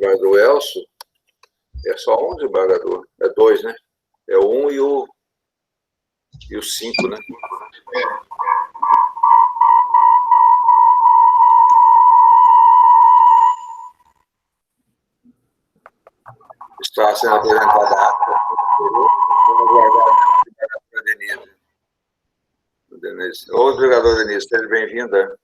desembargador Elcio, é só um desembargador, é dois, né? É o 1 e o 5, né? Está sendo apresentada a ata. Vamos aguardar a Denise. Ô, desembargador Denise, seja bem-vinda.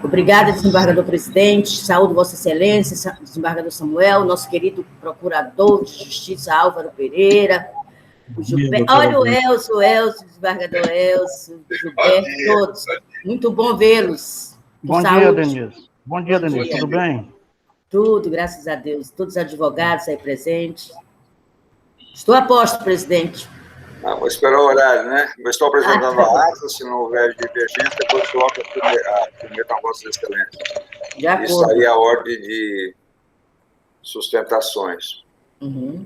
Obrigada, desembargador presidente. Saúdo Vossa Excelência, desembargador Samuel, nosso querido procurador de Justiça, Álvaro Pereira, o Gilberto. Olha o Elcio, desembargador Elcio, Gilberto, todos. Muito bom vê-los. Bom dia, Denise. Bom dia, Denise. Tudo bem? Tudo, graças a Deus. Todos os advogados aí presentes. Estou a posto, presidente. Vou esperar o horário, né? Eu estou apresentando a ata, se não houver divergência, depois coloco a primeira com Vossa Excelência. De acordo. Isso aí é a ordem de sustentações. Uhum.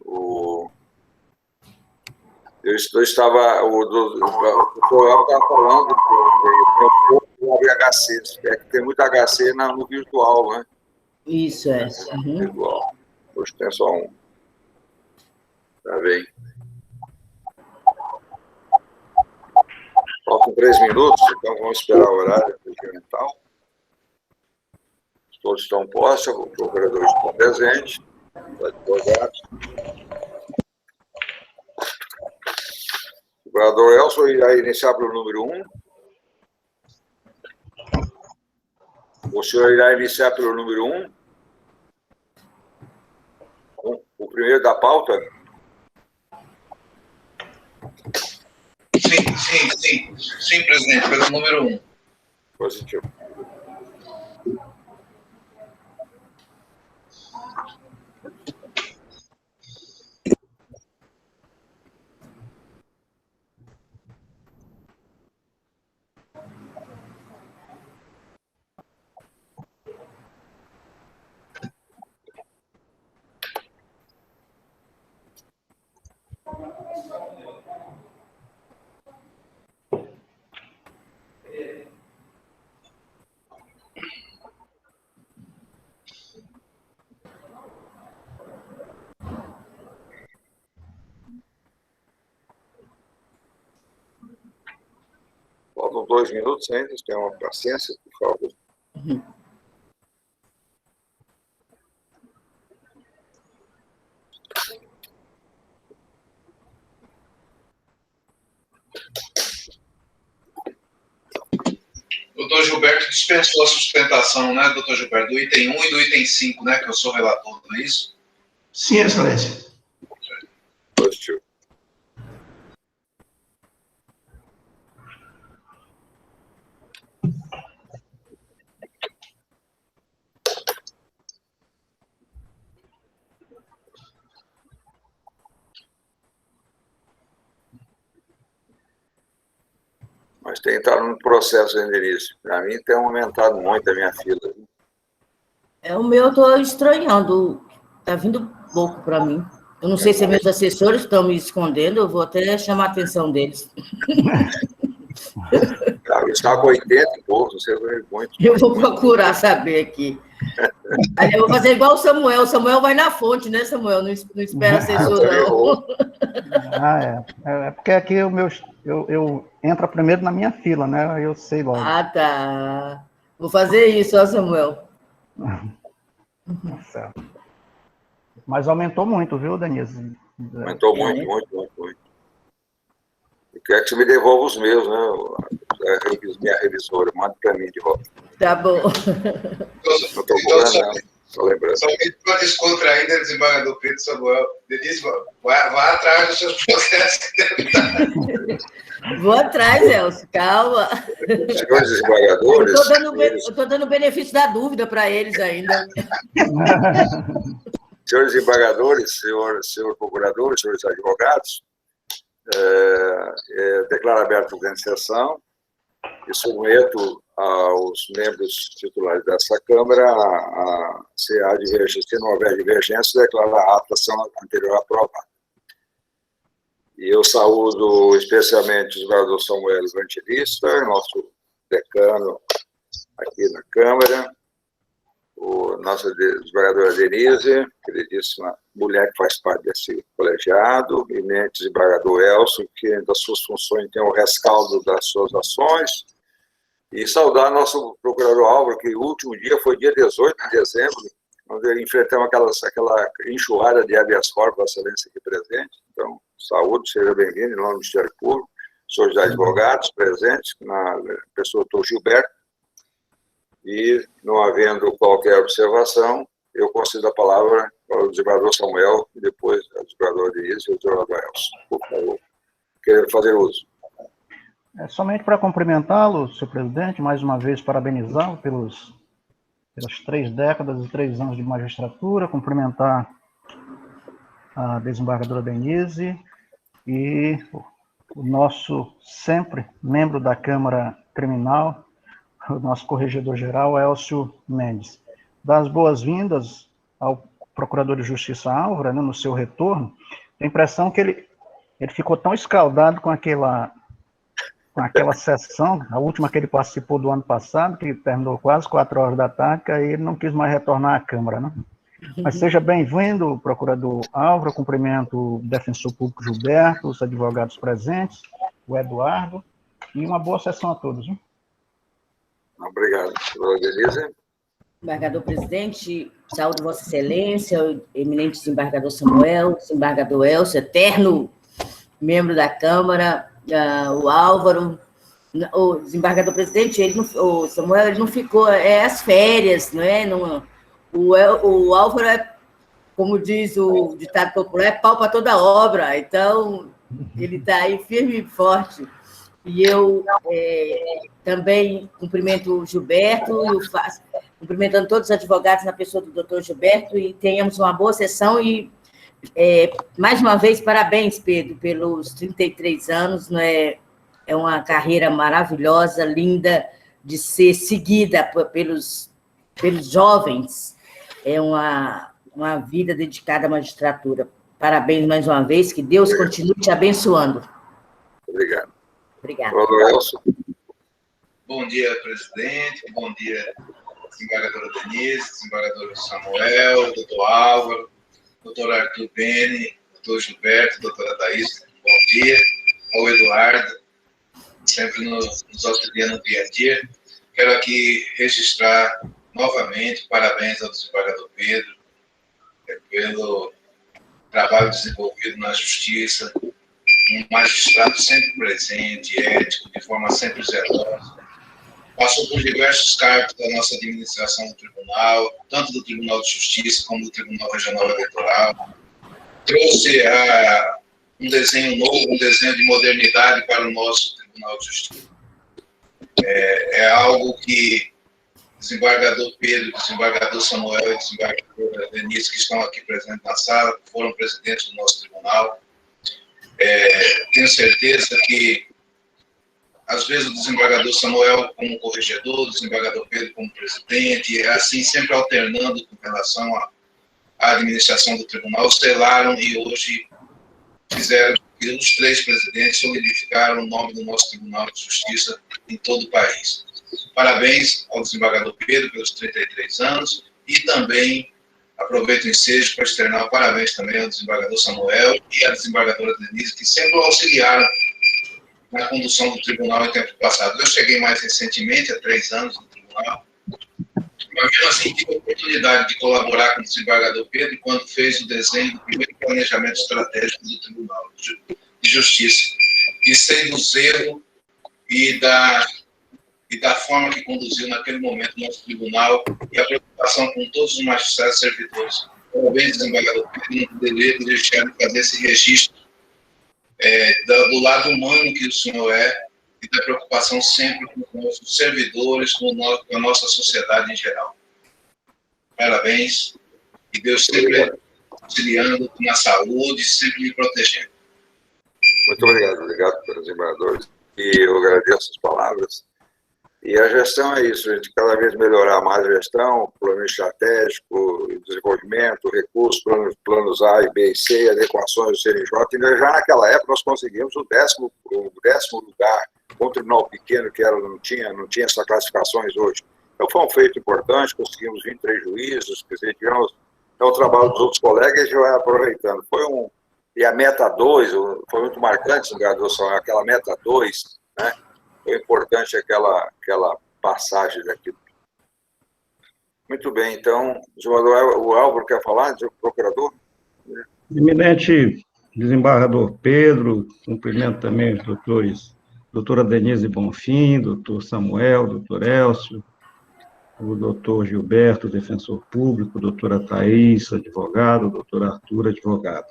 O doutor estava falando do HC, tem muito HC no virtual, né? Isso, é. Uhum. Virtual. Hoje tem só um. Tá bem. Faltam 3 minutos, então vamos esperar o horário regimental. Todos estão postos, o procurador está presente, os advogados. O procurador Elcio irá iniciar pelo número 1. O senhor irá iniciar pelo número 1. O primeiro da pauta? Sim, presidente, pelo número 1. Positivo. Faltam 2 minutos ainda, tenham uma paciência, por favor. Uhum. Doutor Gilberto dispensou a sustentação, né, doutor Gilberto, do item 1 e do item 5, né, que eu sou relator, não é isso? Sim, excelência. Positivo. Mas tem que estar no processo ainda nisso. Para mim, tem aumentado muito a minha fila. O meu eu estou estranhando. Está vindo pouco para mim. Eu não sei se meus assessores estão me escondendo, eu vou até chamar a atenção deles. Está com 80 e pouco, não sei muito. Eu vou procurar saber aqui. Aí eu vou fazer igual o Samuel. O Samuel vai na fonte, né, Samuel? Não espera assessor, não. É porque aqui eu entro primeiro na minha fila, né? Aí eu sei logo. Ah, tá. Vou fazer isso, ó, Samuel. Certo. Mas aumentou muito, viu, Denise? Aumentou muito. Eu quero que você me devolva os meus, né? Minha revisora, manda para mim de volta. Tá bom. Não estou cobrando, não. Estou lembrando. Somente para descontrair, né, desembargador Pedro Samuel. Denise, vá atrás dos seus processos. Vou atrás, Elcio, calma. Senhores desembargadores... Eu estou dando o benefício da dúvida para eles ainda. Senhores desembargadores, senhor procurador, senhores advogados, declaro aberta a presente sessão e submeto aos membros titulares dessa Câmara se não houver divergência, declaro a ata anterior aprovada. E eu saúdo especialmente o desembargador Samuel Evangelista, nosso decano aqui na Câmara, nossa desembargadora Denise, queridíssima mulher que faz parte desse colegiado, eminente desembargador Elcio, que das suas funções tem o rescaldo das suas ações, e saudar nosso procurador Álvaro, que o último dia foi dia 18 de dezembro, onde enfrentamos aquela enxurrada de habeas corpus, excelência aqui presente. Então, saúde, seja bem-vindo, em nome do Ministério Público, senhores advogados presentes, na pessoa do doutor Gilberto, e, não havendo qualquer observação, eu concedo a palavra ao desembargador Samuel, e depois ao desembargador Denise e ao desembargador Elcio. Por favor, querer fazer uso. Somente para cumprimentá-lo, senhor presidente, mais uma vez parabenizá-lo pelas 3 décadas e 3 anos de magistratura, cumprimentar a desembargadora Denise e o nosso sempre membro da Câmara Criminal, o nosso corregedor-geral, Elcio Mendes. Dar as boas-vindas ao Procurador de Justiça Álvaro, né, no seu retorno. Tenho a impressão que ele ficou tão escaldado com aquela sessão, a última que ele participou do ano passado, que terminou quase 4 horas da tarde, que aí ele não quis mais retornar à Câmara, né? Mas seja bem-vindo, procurador Álvaro, cumprimento o defensor público Gilberto, os advogados presentes, o Eduardo, e uma boa sessão a todos. Hein? Obrigado. Denise. Desembargador presidente, saúde Vossa Excelência, o eminente desembargador Samuel, desembargador Elcio, eterno membro da Câmara, o Álvaro, o desembargador presidente, o Samuel, ele não ficou, as férias, não é? O Álvaro é, como diz o ditado popular, é pau para toda obra, então ele está aí firme e forte. E eu também cumprimento o Gilberto, cumprimentando todos os advogados na pessoa do doutor Gilberto, e tenhamos uma boa sessão e mais uma vez, parabéns, Pedro, pelos 33 anos, é uma carreira maravilhosa, linda, de ser seguida pelos jovens, é uma vida dedicada à magistratura. Parabéns mais uma vez, que Deus continue te abençoando. Obrigado. Obrigada. Bom dia, presidente, bom dia, desembargadora Denise, desembargador Samuel, doutor Álvaro, doutor Arthur Bene, doutor Gilberto, doutora Thaís, bom dia. Ao Eduardo, sempre nos auxiliando no dia a dia. Quero aqui registrar novamente parabéns ao desembargador Pedro pelo trabalho desenvolvido na Justiça, um magistrado sempre presente, ético, de forma sempre zelosa. Passou por diversos cargos da nossa administração do tribunal, tanto do Tribunal de Justiça como do Tribunal Regional Eleitoral. Trouxe um desenho novo, um desenho de modernidade para o nosso Tribunal de Justiça. É algo que o desembargador Pedro, o desembargador Samuel e a desembargadora Denise, que estão aqui presentes na sala, foram presidentes do nosso tribunal. Tenho certeza que às vezes o desembargador Samuel como corregedor, o desembargador Pedro como presidente, assim sempre alternando com relação à administração do tribunal, selaram e hoje fizeram que os 3 presidentes solidificaram o nome do nosso Tribunal de Justiça em todo o país. Parabéns ao desembargador Pedro pelos 33 anos e também aproveito o ensejo para externar parabéns também ao desembargador Samuel e à desembargadora Denise, que sempre auxiliaram na condução do tribunal em tempo passado. Eu cheguei mais recentemente, há 3 anos, no tribunal, mas mesmo assim tive a oportunidade de colaborar com o desembargador Pedro quando fez o desenho do primeiro planejamento estratégico do Tribunal de Justiça. E sei do zelo e da forma que conduziu naquele momento o nosso tribunal e a preocupação com todos os magistrados e servidores. Parabéns, desembargador Pedro, não poderia deixar de fazer esse registro do lado humano que o senhor e da preocupação sempre com os nossos servidores, com a nossa sociedade em geral. Parabéns, e Deus sempre auxiliando na saúde, sempre me protegendo. Muito obrigado pelos desembargadores, e eu agradeço as palavras. E a gestão é isso, a gente cada vez melhorar mais a gestão, plano estratégico, desenvolvimento, recursos, planos A, B e C, adequações do CNJ. E já naquela época nós conseguimos o 10º lugar com o tribunal pequeno, que não tinha essas classificações hoje. Então, foi um feito importante, conseguimos 23 juízes, quer dizer, tivemos o trabalho dos outros colegas e a gente vai aproveitando. E a meta 2, foi muito marcante, aquela meta 2, né? Foi importante aquela passagem daquilo. Muito bem, então, o Álvaro quer falar, o procurador? Eminente desembargador Pedro, cumprimento também os doutores, doutora Denise Bonfim, doutor Samuel, doutor Elcio, o doutor Gilberto, defensor público, doutora Thaís, advogado, doutor Arthur, advogado.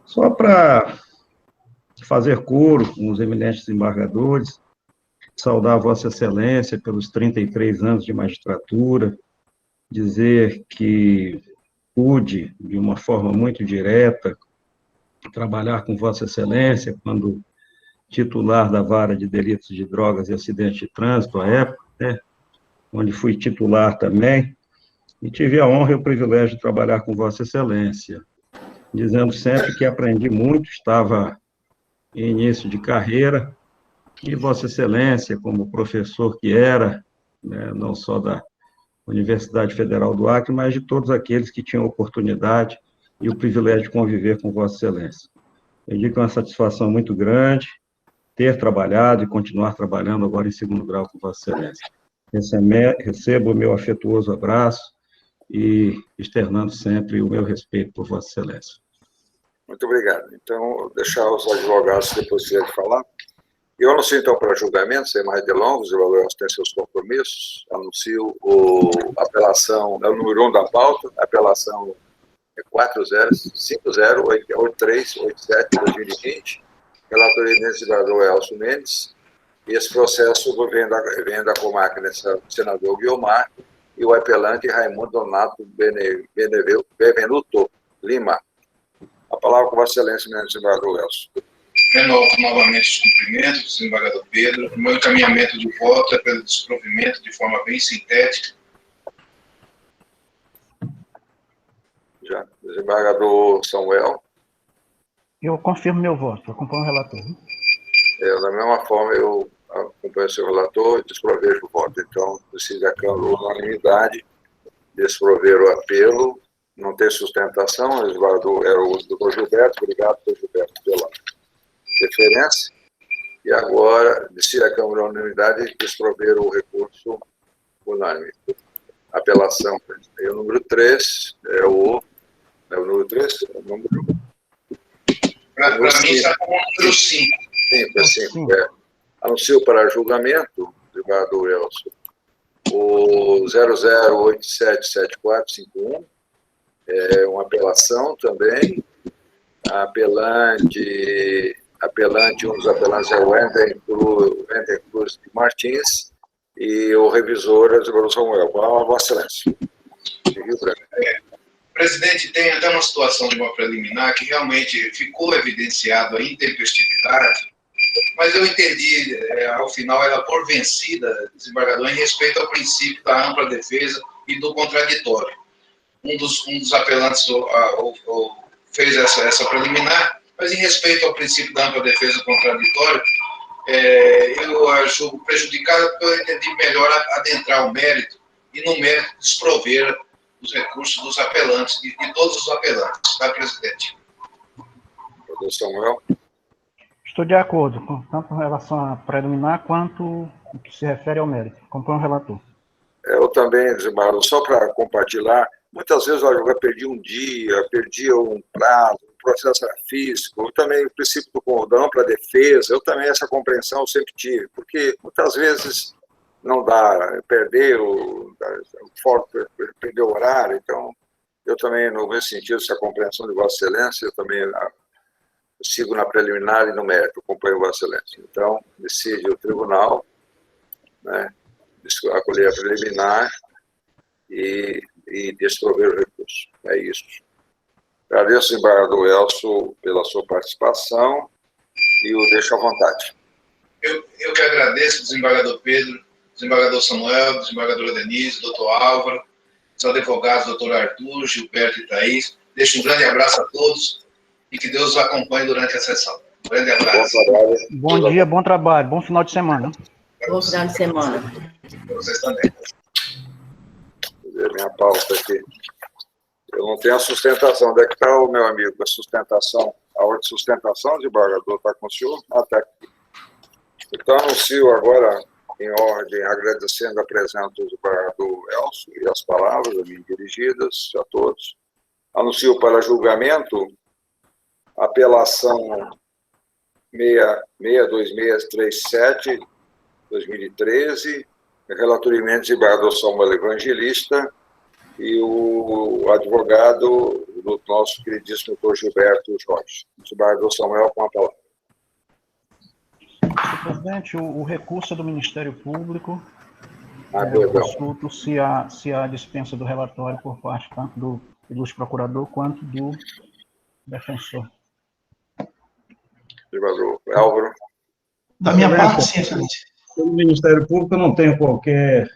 Só para fazer coro com os eminentes desembargadores, saudar Vossa Excelência pelos 33 anos de magistratura, dizer que pude, de uma forma muito direta, trabalhar com Vossa Excelência quando titular da Vara de Delitos de Drogas e Acidentes de Trânsito, à época, né, onde fui titular também, e tive a honra e o privilégio de trabalhar com Vossa Excelência, dizendo sempre que aprendi muito, estava em início de carreira, e Vossa Excelência, como professor que era, né, não só da Universidade Federal do Acre, mas de todos aqueles que tinham oportunidade e o privilégio de conviver com Vossa Excelência. Eu digo que é uma satisfação muito grande ter trabalhado e continuar trabalhando agora em segundo grau com Vossa Excelência. Recebo o meu afetuoso abraço e externando sempre o meu respeito por Vossa Excelência. Muito obrigado. Então, vou deixar os advogados depois de falar. Eu anuncio, então, para julgamento, sem mais delongas, o valor tem seus compromissos, anuncio a apelação, é o número 1 da pauta, a apelação é 40508387-2020, relatoria do desembargador Elcio Mendes, e esse processo vem da comarca senador Guiomar, e o apelante Raimundo Donato Benevenuto Lima. A palavra com Vossa Excelência, eminente desembargador Elcio. Renovo novamente os cumprimentos do desembargador Pedro. O meu encaminhamento de voto é pelo desprovimento de forma bem sintética. Já. Desembargador Samuel. Eu confirmo meu voto, eu acompanho o relator. Da mesma forma, eu acompanho o seu relator e desprovejo o voto. Então, decide a Câmara unanimidade, desprover o apelo, não ter sustentação. O desembargador era o doutor Gilberto. Obrigado, doutor Gilberto, pela referência. E agora, decide a Câmara unanimidade desprover o recurso unânime. Apelação. E o número 3 é o número 3? É o número... Para mim, está como o número 5. 5. Anuncio para julgamento, desembargador Elcio, o 00877451, é uma apelação também. Um dos apelantes é o Wender Cruz de Martins, e o revisor é o desembargador Samuel. Vossa Excelência. Presidente, tem até uma situação de uma preliminar que realmente ficou evidenciado a intempestividade, mas eu entendi, ao final, ela por vencida, desembargador, em respeito ao princípio da ampla defesa e do contraditório. Um dos apelantes fez essa preliminar, mas em respeito ao princípio da ampla defesa e contraditório, eu a julgo prejudicado porque eu entendi melhor adentrar o mérito e no mérito desprover os recursos dos apelantes, de todos os apelantes, tá, presidente? Doutor Samuel. Estou de acordo, tanto em relação à preliminar quanto no que se refere ao mérito. Acompanho o relator. Eu também, desembargador, só para compartilhar, muitas vezes eu perdi um dia, perdia um prazo, o processo era físico, eu também o princípio do cordão para defesa, eu também essa compreensão eu sempre tive, porque muitas vezes não dá, perder o horário, então eu também, no mesmo sentido, essa compreensão de Vossa Excelência, eu também sigo na preliminar e no mérito, acompanho Vossa Excelência. Então, decide o tribunal, né, acolher a preliminar e desprover o recurso. É isso. Agradeço, desembargador Elcio, pela sua participação e o deixo à vontade. Eu que agradeço, desembargador Pedro, desembargador Samuel, desembargadora Denise, doutor Álvaro, os advogados, doutor Arthur, Gilberto e Thaís. Deixo um grande abraço a todos e que Deus os acompanhe durante a sessão. Um grande abraço. Bom dia, bom trabalho, bom final de semana. Bom final de semana. Para vocês também. Cadê minha pauta aqui? Eu não tenho a sustentação. Onde é que está, meu amigo? A sustentação. A ordem de sustentação, desembargador, está com o senhor? Ah, está aqui. Então, anuncio agora, em ordem, agradecendo a presença do desembargador Elcio e as palavras a mim dirigidas a todos. Anuncio para julgamento a apelação 62637-2013, relatoria do desembargador Samuel Evangelista e o advogado do nosso queridíssimo doutor Gilberto Jorge. Desembargador Samuel, com a palavra. Senhor presidente, o recurso é do Ministério Público. Eu consulto se há dispensa do relatório por parte tanto do ilustre procurador quanto do defensor. Desembargador Álvaro. Da minha parte, sim, excelência. Pelo Ministério Público, eu não tenho qualquer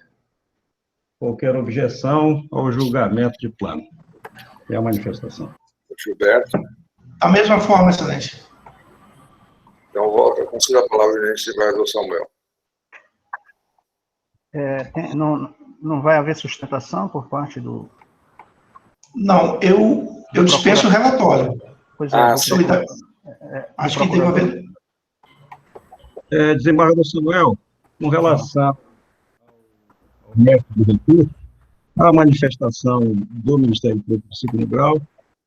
objeção ao julgamento de plano. É a manifestação. Gilberto. Da mesma forma, excelência. Então, eu consigo a palavra do desembargador Samuel. Não vai haver sustentação por parte do... Não, eu dispenso o relatório. Pois é, acho que tem que haver... Desembargador Samuel, com relação ao método do recurso, a manifestação do Ministério Público de segundo grau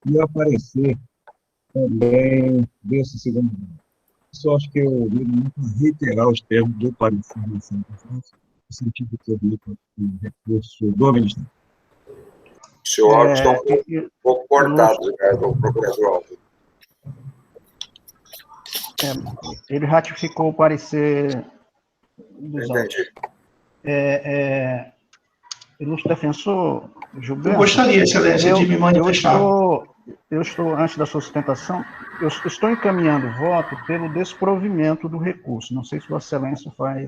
e o aparecer também desse segundo grau. Só acho que eu devo reiterar os termos do parecer no sentido de ter o recurso do Ministério. O senhor áudio está um pouco cortado, o procurador Álvaro. Ele ratificou o parecer dos autos. Ilustre defensor Gilberto. Eu gostaria, excelência, de me manifestar. Eu estou, antes da sua sustentação, eu estou encaminhando o voto pelo desprovimento do recurso. Não sei se Vossa Excelência faz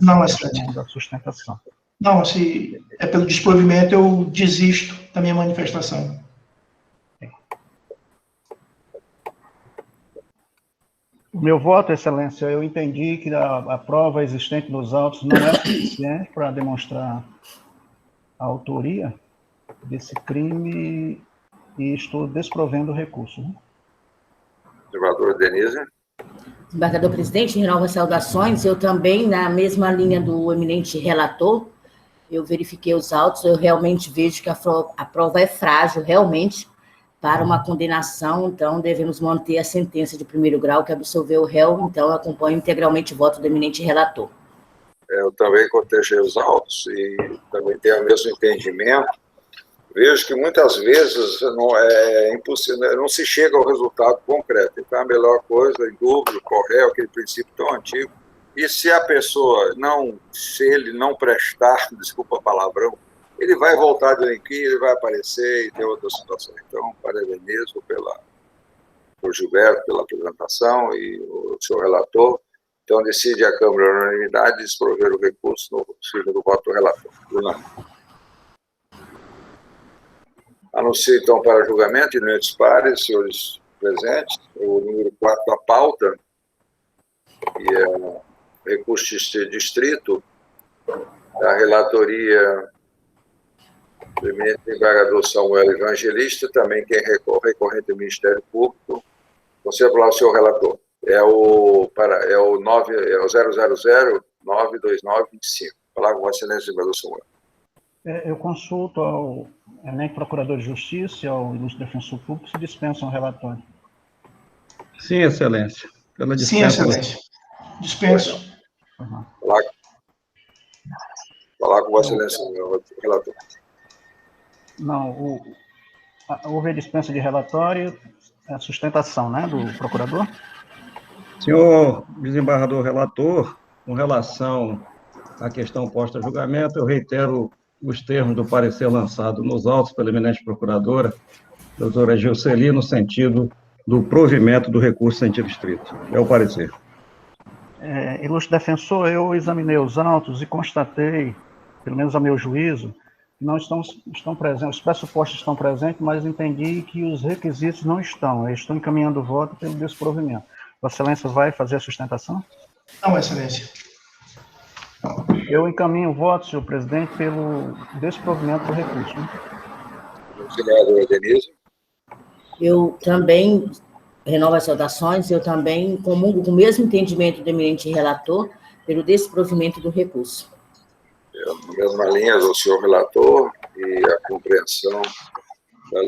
da sustentação. Não, se é pelo desprovimento, eu desisto da minha manifestação. O meu voto, Excelência, eu entendi que a prova existente nos autos não é suficiente para demonstrar a autoria desse crime e estou desprovendo o recurso. Desembargador Denise. Desembargador presidente, renova saudações. Eu também, na mesma linha do eminente relator, eu verifiquei os autos, eu realmente vejo que a prova é frágil, realmente, para uma condenação, então devemos manter a sentença de primeiro grau que absolveu o réu, então eu acompanho integralmente o voto do eminente relator. Eu também cotejei os autos e também tenho o mesmo entendimento. Vejo que muitas vezes não é impossível, não se chega ao resultado concreto. Então, a melhor coisa, em dúvida, correr aquele princípio tão antigo. E se a pessoa se ele não prestar, desculpa o palavrão, ele vai voltar a delinquir, ele vai aparecer e ter outra situação. Então, parabenizo por Gilberto pela apresentação e o seu relator. Então, decide a Câmara na unanimidade desprover o recurso no segundo voto do relator. Anuncio, então, para julgamento, inerentes pares, senhores presentes, o número 4 da pauta, que é recurso de distrito, da relatoria do eminente desembargador Samuel Evangelista, também quem recorrente do Ministério Público. Você vai falar o senhor relator. É o 000-92925. Falar com Vossa Excelência, desembargador Samuel. Eu consulto ao eminente procurador de Justiça e ao ilustre defensor público se dispensam o relatório. Sim, Excelência. Sim, Excelência. Dispenso. Falar com Vossa Excelência, relator. Não, houve a dispensa de relatório, a sustentação, né, do procurador? Senhor desembargador relator, com relação à questão posta a julgamento, eu reitero os termos do parecer lançado nos autos pela eminente procuradora, doutora Gilceli, no sentido do provimento do recurso sentido estrito. É o parecer. Ilustre defensor, eu examinei os autos e constatei, pelo menos a meu juízo, que não estão presentes, os pressupostos estão presentes, mas entendi que os requisitos não estão. Eu estou encaminhando o voto pelo desprovimento. Vossa Excelência vai fazer a sustentação? Não, Excelência. Eu encaminho o voto, senhor presidente, pelo desprovimento do recurso. Né? Desembargadora Denise. Eu também renovo as saudações, eu também comungo com o mesmo entendimento do eminente relator pelo desprovimento do recurso. Na mesma linha do senhor relator e a compreensão do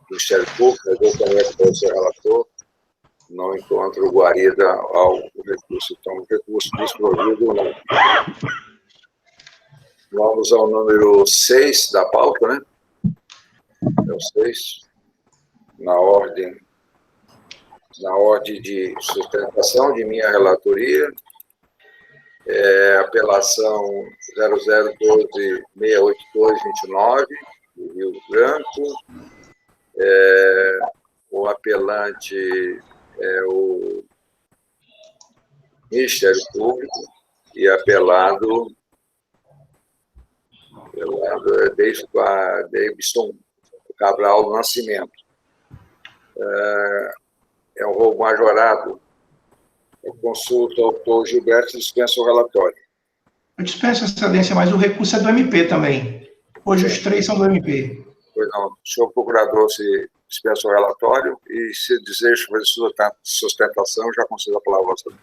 Ministério Público, mas eu também, como senhor relator, não encontro guarida ao recurso. Então, o recurso desprovido não. Vamos ao número 6 da pauta, né? É o 6. Na ordem de sustentação de minha relatoria, apelação 0012-68229, do Rio Branco. O apelante é o Ministério Público e apelado é Davidson Cabral Nascimento. É um roubo majorado. Eu consulto ao doutor Gilberto e dispenso o relatório. Eu dispenso, Excelência, mas o recurso é do MP também. Hoje os 3 são do MP. Pois não, o senhor procurador se dispensa o relatório e se deseja fazer sustentação, já concedo a palavra ao senhor.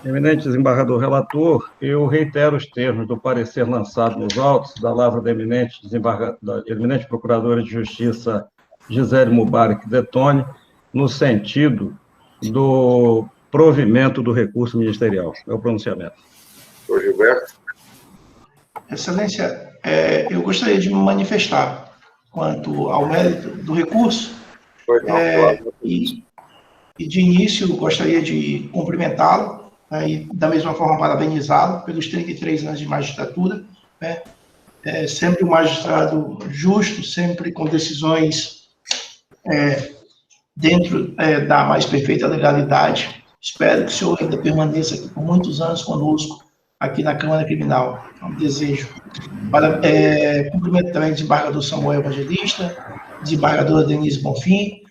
Eminente desembargador relator, eu reitero os termos do parecer lançado nos autos da lavra da eminente procuradora de Justiça Gisele Mubarak Detone, no sentido do provimento do recurso ministerial. É o pronunciamento. Doutor Gilberto. Excelência, eu gostaria de me manifestar quanto ao mérito do recurso. Pois não, claro. E de início, gostaria de cumprimentá-lo, e da mesma forma parabenizá-lo pelos 33 anos de magistratura, né? Sempre um magistrado justo, sempre com decisões dentro da mais perfeita legalidade. Espero que o senhor ainda permaneça aqui por muitos anos conosco, aqui na Câmara Criminal. É um desejo. Cumprimento também o desembargador Samuel Evangelista, desembargadora Denise Bonfim,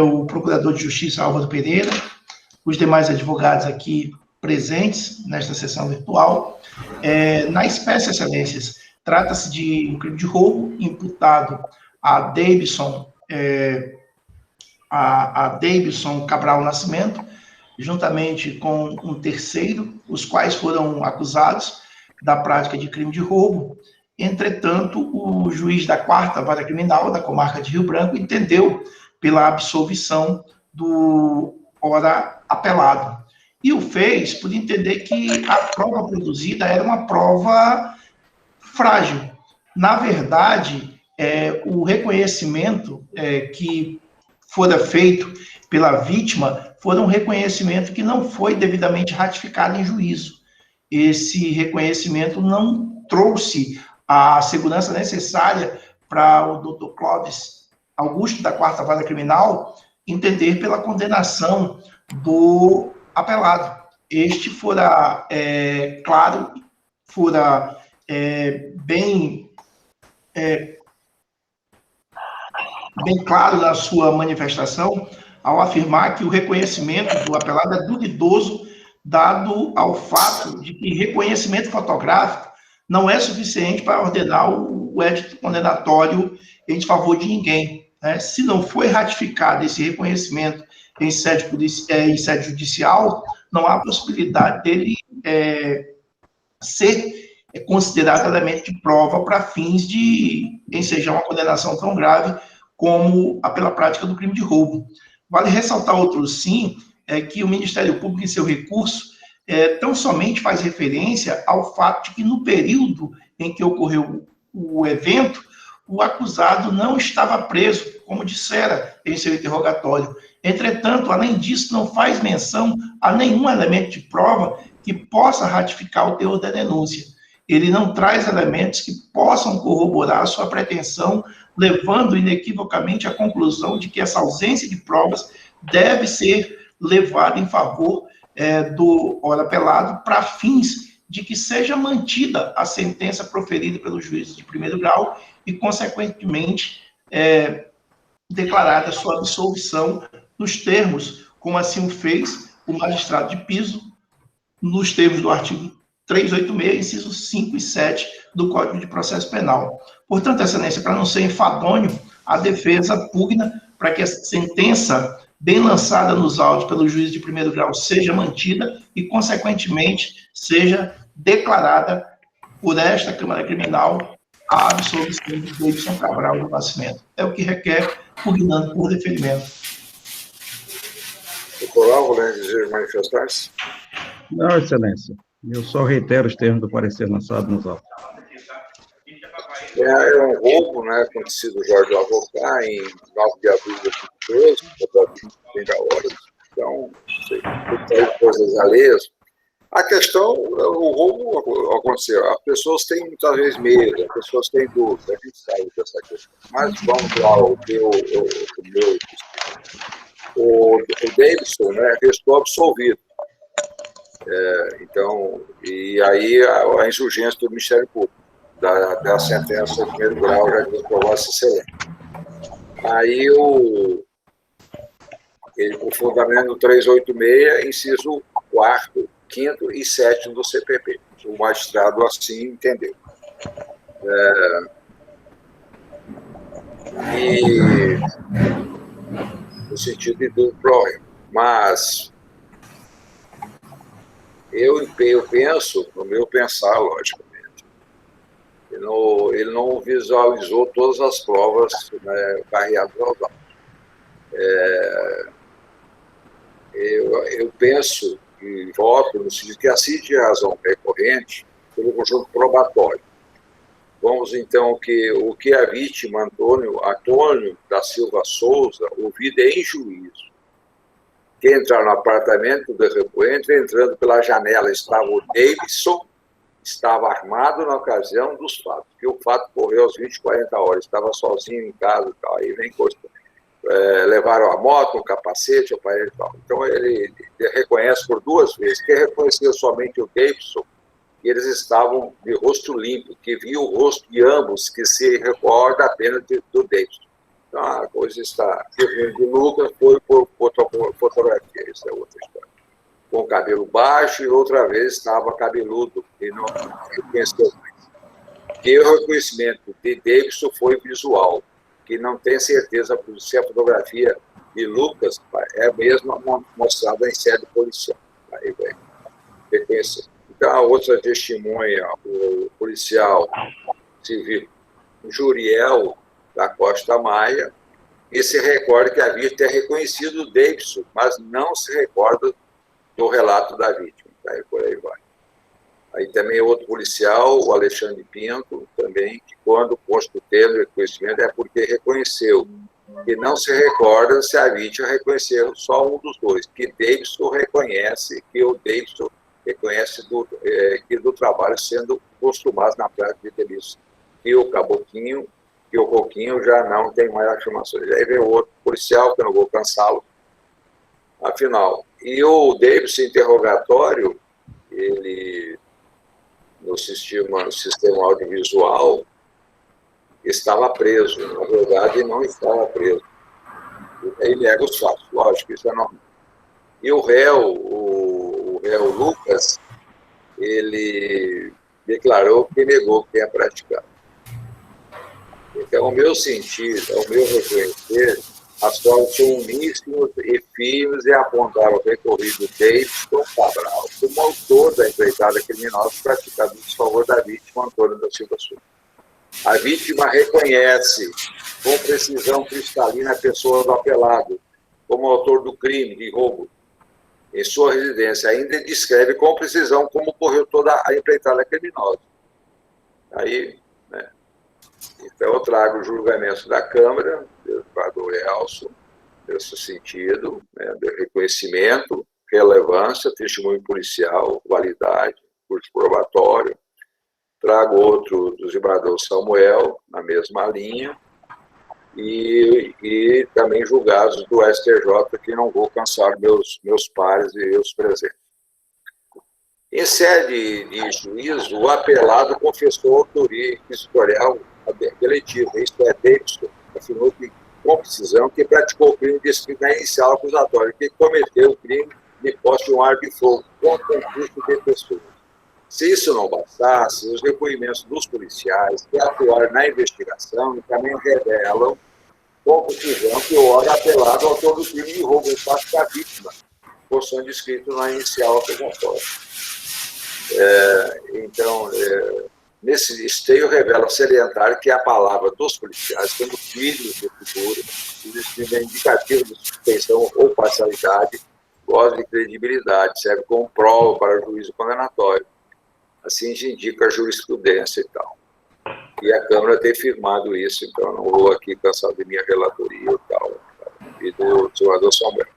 o procurador de Justiça Álvaro Pereira, os demais advogados aqui presentes nesta sessão virtual. Na espécie, Excelências, trata-se de um crime de roubo imputado a Davidson Cabral Nascimento, juntamente com um terceiro, os quais foram acusados da prática de crime de roubo. Entretanto, o juiz da 4ª Vara Criminal da comarca de Rio Branco entendeu pela absolvição do ora apelado. E o fez por entender que a prova produzida era uma prova frágil. Na verdade, o reconhecimento que fora feito pela vítima foi um reconhecimento que não foi devidamente ratificado em juízo. Esse reconhecimento não trouxe a segurança necessária para o doutor Clóvis Augusto, da 4ª Vara Criminal, entender pela condenação do apelado. Este fora claro, fora bem claro na sua manifestação, ao afirmar que o reconhecimento do apelado é duvidoso, dado ao fato de que reconhecimento fotográfico não é suficiente para ordenar o édito condenatório em favor de ninguém, né? Se não foi ratificado esse reconhecimento em sede judicial, não há possibilidade dele ser considerado elemento de prova para fins de ensejar uma condenação tão grave como a pela prática do crime de roubo. Vale ressaltar outro sim, que o Ministério Público, em seu recurso, tão somente faz referência ao fato de que, no período em que ocorreu o evento, o acusado não estava preso, como dissera em seu interrogatório. Entretanto, além disso, não faz menção a nenhum elemento de prova que possa ratificar o teor da denúncia. Ele não traz elementos que possam corroborar a sua pretensão, levando inequivocamente à conclusão de que essa ausência de provas deve ser levada em favor do ora apelado para fins de que seja mantida a sentença proferida pelo juiz de primeiro grau e, consequentemente, declarada sua absolvição nos termos, como assim o fez o magistrado de piso, nos termos do artigo 386, incisos 5 e 7 do Código de Processo Penal. Portanto, Excelência, para não ser enfadonho, a defesa pugna para que a sentença bem lançada nos autos pelo juiz de primeiro grau seja mantida e, consequentemente, seja declarada por esta Câmara Criminal a absolvição de Davidson Cabral do Nascimento. É o que requer, pugnando por deferimento. Doutor Álvaro, deseja manifestar-se? Não, Excelência. Eu só reitero os termos do parecer lançado nos autos. É um roubo, né, acontecido Jorge Lavocá em 9 de abril de 2012, bem da hora. Então, tem coisas alheias. A questão, o roubo aconteceu. As pessoas têm muitas vezes medo, as pessoas têm dúvida, a gente sabe dessa questão. Mas vamos lá, o Davidson, né, restou absolvido. Então, e aí a insurgência do Ministério Público, da sentença de primeiro grau, já diz para Vossa Excelência. Aí o fundamento 386, inciso 4º, 5º e 7º do CPP. O magistrado assim entendeu. E no sentido de duplo problema. Mas eu penso, no meu pensar, logicamente, ele não visualizou todas as provas, né, carreadas aos autos. Eu penso e voto no sentido que assiste de razão recorrente pelo conjunto probatório. Vamos, então, o que a vítima, Antônio da Silva Souza, ouvida em juízo, que entrar no apartamento do repoente, entrando pela janela, estava o Davidson, estava armado na ocasião dos fatos, que o fato ocorreu às 20h40, estava sozinho em casa e tal, aí vem coisa. Levaram a moto, o capacete, o aparelho e tal. Então, ele reconhece por 2 vezes, que reconheceu somente o Davidson, e eles estavam de rosto limpo, que viu o rosto de ambos, que se recorda apenas do Davidson. Então, a coisa está... de Lucas foi por fotografia, isso é outra história. Com cabelo baixo e outra vez estava cabeludo, e não reconheceu mais. E o reconhecimento de Davidson foi visual, que não tem certeza se a fotografia de Lucas é mesmo mostrada em sede policial. Aí vai reconhecer. Então, a outra testemunha, o policial civil Juriel da Costa Maia, e se recorda que havia ter reconhecido o Davidson, mas não se recorda do relato da vítima. Aí por aí vai. Aí também outro policial, o Alexandre Pinto, também, que quando posto termo de reconhecimento é porque reconheceu, e não se recorda se a vítima reconheceu só um dos dois, que Davidson reconhece, que o Davidson reconhece do trabalho sendo costumados na prática de delícia. E o Caboquinho, e o Coquinho já não tem mais afirmações. Aí vem o outro policial, que eu não vou cansá-lo, afinal. E o Davidson, interrogatório, ele... no sistema audiovisual, estava preso. Na verdade, não estava preso. Ele nega os fatos, lógico, isso é normal. E o réu Lucas, ele declarou que negou que tinha praticado. Então, o meu sentido, o meu reconhecer, as provas são uníssimos e firmes e apontaram o recorrido Davidson Cabral como autor da empreitada criminosa praticada em desfavor da vítima, Antônio da Silva Souza. A vítima reconhece com precisão cristalina a pessoa do apelado como autor do crime de roubo em sua residência. Ainda descreve com precisão como ocorreu toda a empreitada criminosa. Aí, né? Então, eu trago o julgamento da Câmara, do Eduardo Elcio, nesse sentido, né, de reconhecimento, relevância, testemunho policial, validade, curso probatório. Trago outro do desembargador Samuel, na mesma linha, e também julgados do STJ, que não vou cansar meus pares e os presentes. Em sede de juízo, o apelado confessou a autoria inquisitorial deletiva, isto é, Davidson afirmou que, com precisão, que praticou o crime descrito na inicial acusatória, que cometeu o crime de posse de um arma de fogo com concurso de pessoas. Se isso não bastasse, os depoimentos dos policiais que atuaram na investigação também revelam conclusão que o órgão apelado ao autor do crime de roubo de parte da vítima, por ser descrito na inicial acusatória. Então, nesse esteio revela salientar que a palavra dos policiais, como filhos do futuro, existindo indicativo de suspeição ou parcialidade, goza de credibilidade, serve como prova para o juízo condenatório. Assim se indica a jurisprudência e tal. E a Câmara tem firmado isso, então não vou aqui cansar de minha relatoria e tal, e do senador Samuel.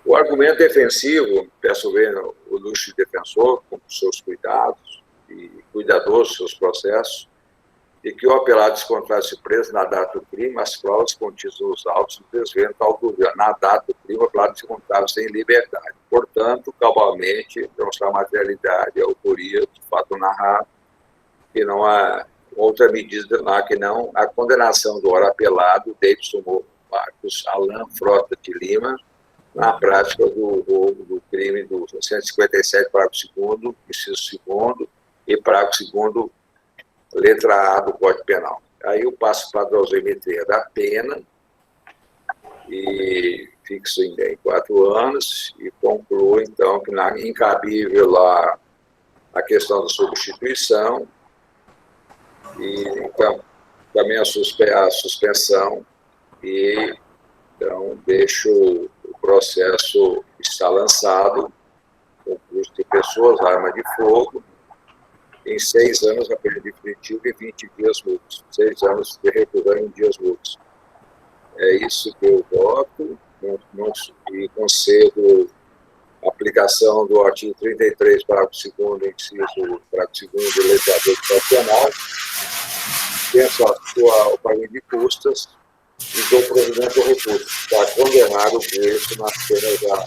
O argumento defensivo, peço ver o ilustre defensor, com seus cuidados e cuidadosos seus processos, de que o apelado descontrasse preso na data do crime, as provas contidas nos autos desventam a autoria. Na data do crime, o apelado descontrava-se em liberdade. Portanto, cabalmente, demonstrar a materialidade e a autoria do fato narrado, que não há outra medida lá que não a condenação do ora apelado, Davidson Marcos Alain Frota de Lima, na prática do crime do 157, parágrafo 2º, inciso 2º, e parágrafo 2º, letra A do Código Penal. Aí eu passo para a dosimetria da pena e fixo em 4 anos e concluo, então, que na incabível lá a questão da substituição e, então, também a suspensão e, então, deixo o processo estar lançado com custo de pessoas, arma de fogo, em 6 anos a pena definitiva e 20 dias mútuos. 6 anos de reclusão em dias mútuos. É isso que eu voto e concedo a aplicação do artigo 33, parágrafo 2º, inciso, parágrafo 2º, legislador do Código Penal, penso o pagamento de custas e dou provimento ao recurso para condenar o preço nas penas da.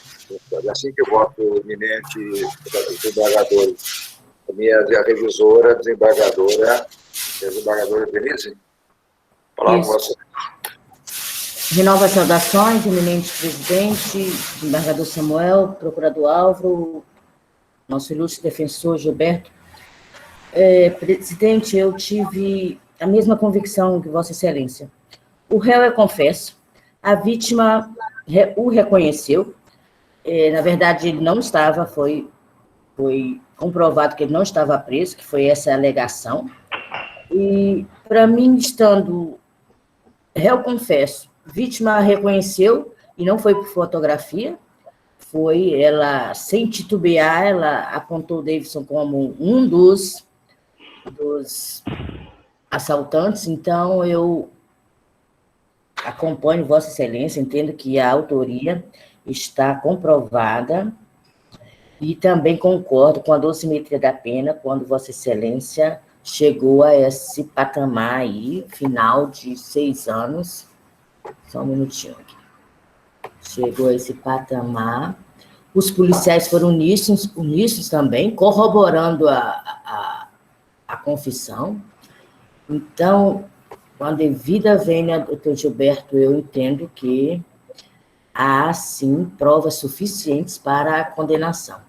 Assim que eu voto eminente desembargador, a revisora, desembargadora Denise, palavra com você. Renova as saudações, eminente presidente, desembargador Samuel, procurador Álvaro, nosso ilustre defensor Gilberto. Presidente, eu tive a mesma convicção que Vossa Excelência. O réu é confesso, a vítima o reconheceu, na verdade ele não estava, foi comprovado que ele não estava preso, que foi essa a alegação, e para mim, estando réu confesso, vítima reconheceu, e não foi por fotografia, foi ela, sem titubear, ela apontou o Davidson como um dos assaltantes, então eu acompanho Vossa Excelência, entendo que a autoria está comprovada e também concordo com a dosimetria da pena quando Vossa Excelência chegou a esse patamar aí, final de 6 anos. Só um minutinho aqui. Chegou a esse patamar. Os policiais foram uníssonos também, corroborando a confissão. Então, com a devida vênia, doutor Gilberto, eu entendo que há, sim, provas suficientes para a condenação.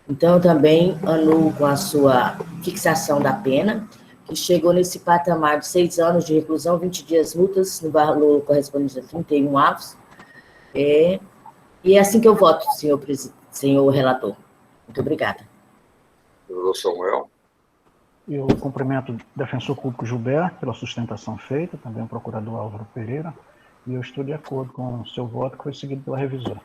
Então, eu também anulo com a sua fixação da pena, que chegou nesse patamar de 6 anos de reclusão, 20 dias multas, no valor correspondente a 31 avos. E é assim que eu voto, senhor relator. Muito obrigada. Doutor Samuel. Eu cumprimento o defensor público Gilberto pela sustentação feita, também o procurador Álvaro Pereira, e eu estou de acordo com o seu voto, que foi seguido pela revisora.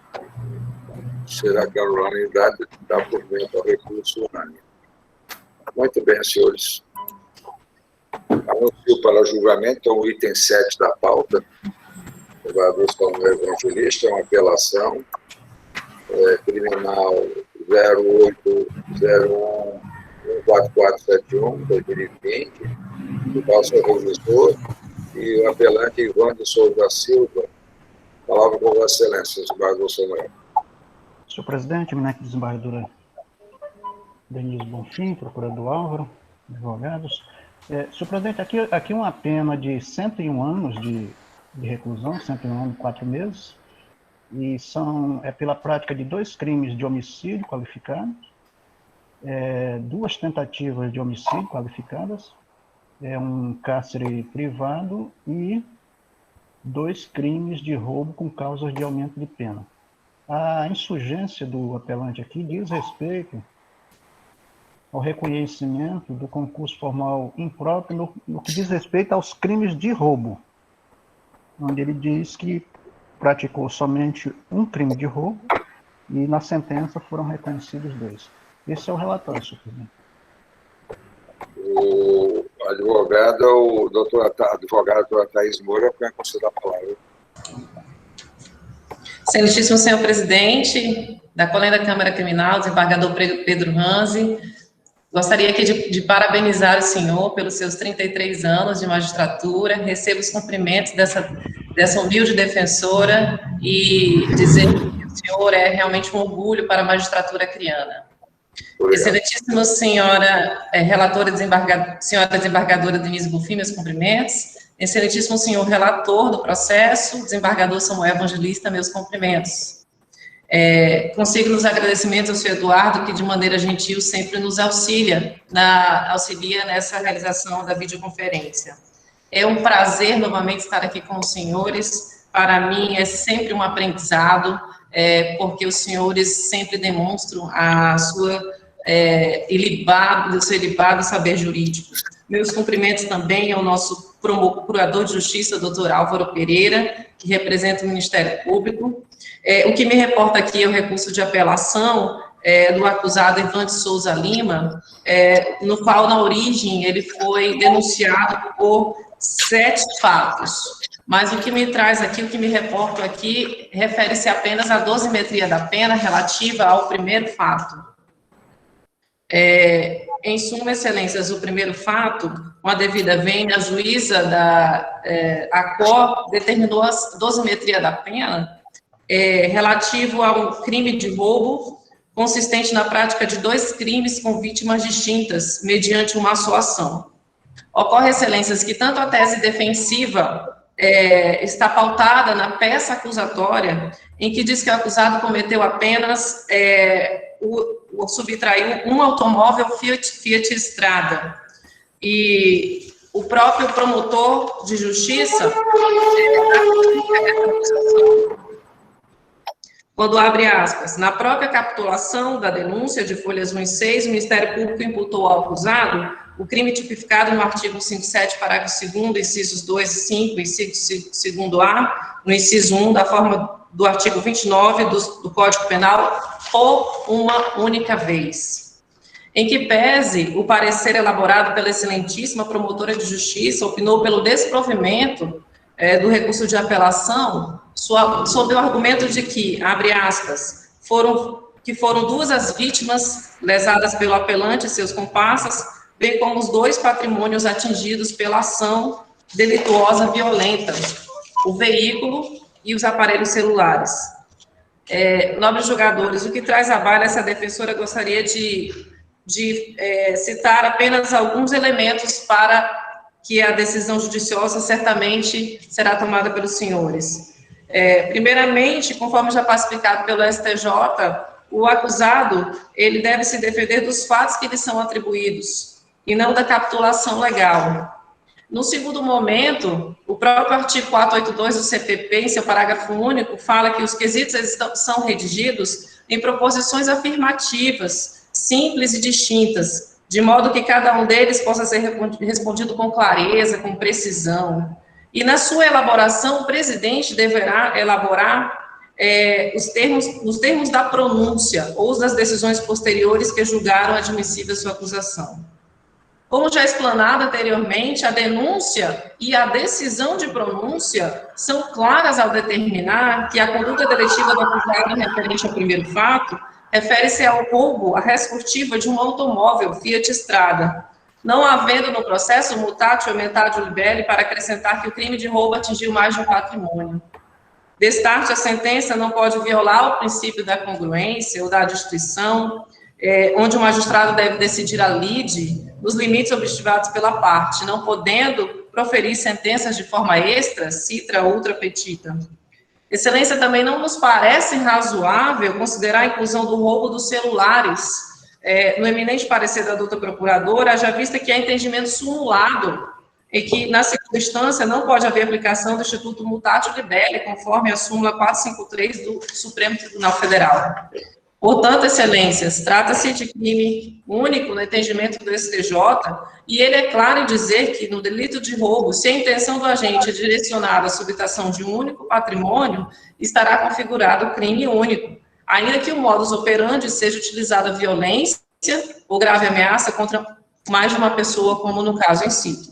Será que a unanimidade dá provimento ao recurso unânime? Muito bem, senhores. Anuncio para julgamento, então, o item 7 da pauta. O vereador Samuel Evangelista, é uma apelação criminal 0801-14471-2020, do qual sou revisor, e o apelante Ivan de Souza Silva. Palavra com Vossa Excelência, desembargador Samuel. Senhor presidente, eminente desembargadora Denise Bonfim, procurador Álvaro, advogados. Senhor presidente, aqui uma pena de 101 anos de reclusão, 101 anos e 4 meses, e pela prática de 2 crimes de homicídio qualificado, 2 tentativas de homicídio qualificadas, um cárcere privado e 2 crimes de roubo com causas de aumento de pena. A insurgência do apelante aqui diz respeito ao reconhecimento do concurso formal impróprio no que diz respeito aos crimes de roubo, onde ele diz que praticou somente um crime de roubo e na sentença foram reconhecidos 2. Esse é o relatório, senhor presidente. O advogado, doutora Thaís Moura, vai conceder a palavra. Excelentíssimo senhor presidente da Colenda Câmara Criminal, desembargador Pedro Ranzi, gostaria aqui de parabenizar o senhor pelos seus 33 anos de magistratura, recebo os cumprimentos dessa humilde defensora e dizer que o senhor é realmente um orgulho para a magistratura acreana. Excelentíssima senhora relatora senhora desembargadora Denise Bonfim, meus cumprimentos. Excelentíssimo senhor relator do processo, desembargador Samuel Evangelista, meus cumprimentos. Consigo nos agradecimentos ao senhor Eduardo, que de maneira gentil sempre nos auxilia nessa realização da videoconferência. É um prazer novamente estar aqui com os senhores. Para mim é sempre um aprendizado, porque os senhores sempre demonstram a sua seu ilibado saber jurídico. Meus cumprimentos também ao nosso procurador de justiça, doutor Álvaro Pereira, que representa o Ministério Público. O que me reporta aqui é o recurso de apelação do acusado Evandro Souza Lima, no qual, na origem, ele foi denunciado por 7 fatos. Mas o que me traz aqui, o que me reporta aqui, refere-se apenas à dosimetria da pena relativa ao primeiro fato. Em suma, excelências, o primeiro fato, com a devida vênia, a juíza da ACOR determinou a dosimetria da pena relativo ao crime de roubo, consistente na prática de 2 crimes com vítimas distintas, mediante uma assoação. Ocorre, excelências, que tanto a tese defensiva está pautada na peça acusatória, em que diz que o acusado cometeu apenas subtraiu um automóvel Fiat Strada. E o próprio promotor de justiça, quando abre aspas, na própria capitulação da denúncia de folhas 1 e 6, o Ministério Público imputou ao acusado o crime tipificado no artigo 57, parágrafo 2º, incisos 2 e 5, inciso 2º-A, no inciso 1, da forma do artigo 29 do Código Penal, por uma única vez. Em que pese o parecer elaborado pela excelentíssima promotora de justiça, opinou pelo desprovimento do recurso de apelação, sob o argumento de que, abre aspas, foram 2 as vítimas lesadas pelo apelante e seus comparsas, bem como os 2 patrimônios atingidos pela ação delituosa violenta, o veículo e os aparelhos celulares. Nobres julgadores, o que traz à baila essa defensora gostaria de citar apenas alguns elementos para que a decisão judiciosa certamente será tomada pelos senhores. Primeiramente, conforme já pacificado pelo STJ, o acusado, ele deve se defender dos fatos que lhe são atribuídos, e não da capitulação legal. No segundo momento, o próprio artigo 482 do CPP, em seu parágrafo único, fala que os quesitos são redigidos em proposições afirmativas, simples e distintas, de modo que cada um deles possa ser respondido com clareza, com precisão. E na sua elaboração, o presidente deverá elaborar os termos da pronúncia ou das decisões posteriores que julgaram admissível a sua acusação. Como já explanado anteriormente, a denúncia e a decisão de pronúncia são claras ao determinar que a conduta deletiva do acusado referente ao primeiro fato refere-se ao roubo, à res furtiva de um automóvel Fiat Strada, não havendo no processo mutatio emenditio libelli para acrescentar que o crime de roubo atingiu mais de um patrimônio. Destarte, a sentença não pode violar o princípio da congruência ou da destituição, onde o magistrado deve decidir a lide nos limites objetivos pela parte, não podendo proferir sentenças de forma extra, citra, ultra petita. Excelência, também não nos parece razoável considerar a inclusão do roubo dos celulares no eminente parecer da doutora procuradora, haja vista que há entendimento simulado e que, na segunda instância, não pode haver aplicação do Instituto Mutatio Libelli, conforme a súmula 453 do Supremo Tribunal Federal. Portanto, excelências, trata-se de crime único no entendimento do STJ, e ele é claro em dizer que, no delito de roubo, se a intenção do agente é direcionada à subtração de um único patrimônio, estará configurado crime único, ainda que o modus operandi seja utilizada violência ou grave ameaça contra mais de uma pessoa, como no caso em si.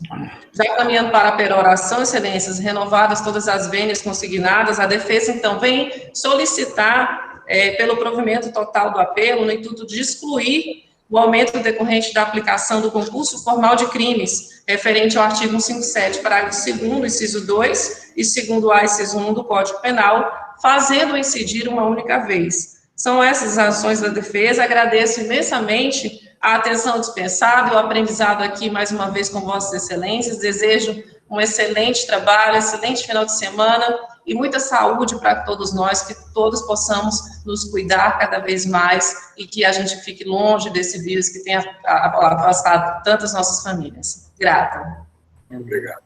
Já caminhando para a peroração, excelências, renovadas todas as vênias consignadas, a defesa, então, vem solicitar, pelo provimento total do apelo, no intuito de excluir o aumento decorrente da aplicação do concurso formal de crimes, referente ao artigo 157, parágrafo 2º, inciso 2, e 2º-A, inciso 1 do Código Penal, fazendo incidir uma única vez. São essas as ações da defesa. Agradeço imensamente a atenção dispensada e o aprendizado aqui, mais uma vez, com vossas excelências. Desejo um excelente trabalho, excelente final de semana e muita saúde para todos nós, que todos possamos nos cuidar cada vez mais e que a gente fique longe desse vírus que tem afastado tantas nossas famílias. Grata. Obrigado.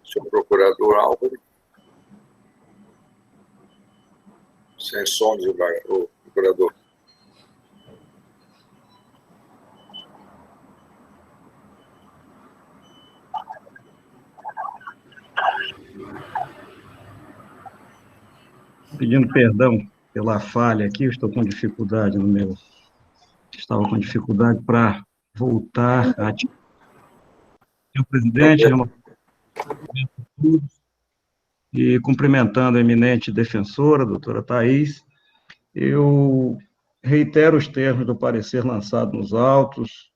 Senhor Procurador Álvaro. Sem som, desembargador, procurador. Pedindo perdão pela falha aqui, eu estou com dificuldade no meu... Estava com dificuldade para voltar a... Senhor presidente, e cumprimentando a eminente defensora, a doutora Thaís, eu reitero os termos do parecer lançado nos autos,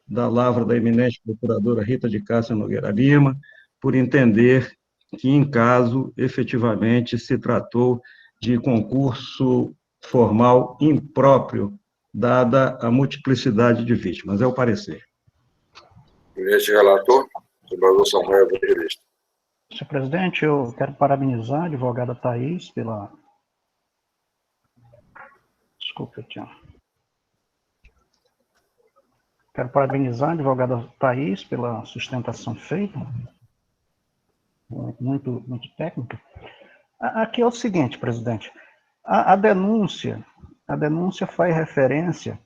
da lavra da eminente procuradora Rita de Cássia Nogueira Lima, por entender que, em caso, efetivamente, se tratou de concurso formal impróprio, dada a multiplicidade de vítimas. É o parecer. Eminente relator, desembargador Samuel, jurista. Senhor presidente, eu quero parabenizar a advogada Thaís pela... Desculpa, Tião. Quero parabenizar a advogada Thaís pela sustentação feita, muito técnica. Aqui é o seguinte, presidente, a denúncia faz referência,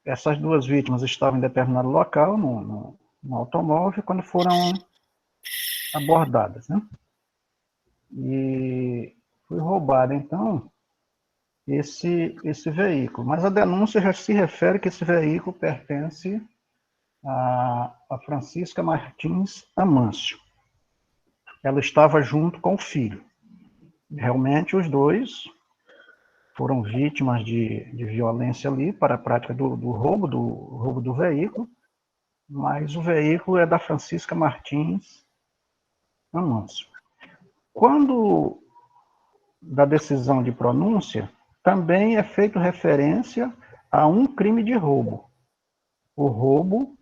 essas duas vítimas estavam em determinado local, no automóvel, quando foram abordadas, né? E foi roubado, então, esse veículo. Mas a denúncia já se refere que esse veículo pertence a Francisca Martins Amâncio. Ela estava junto com o filho. Realmente, os dois foram vítimas de violência ali para a prática do roubo do veículo, mas o veículo é da Francisca Martins Amâncio. Quando da decisão de pronúncia, também é feito referência a um crime de roubo. O roubo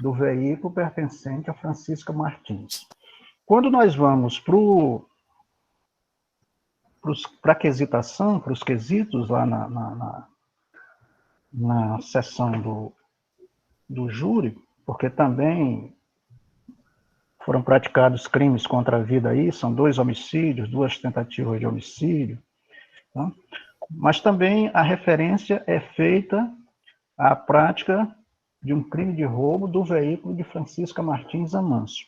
do veículo pertencente a Francisca Martins. Quando nós vamos para a quesitação, para os quesitos lá na sessão do júri, porque também foram praticados crimes contra a vida aí, são 2 homicídios, 2 tentativas de homicídio, tá? Mas também a referência é feita à prática de um crime de roubo do veículo de Francisca Martins Amâncio.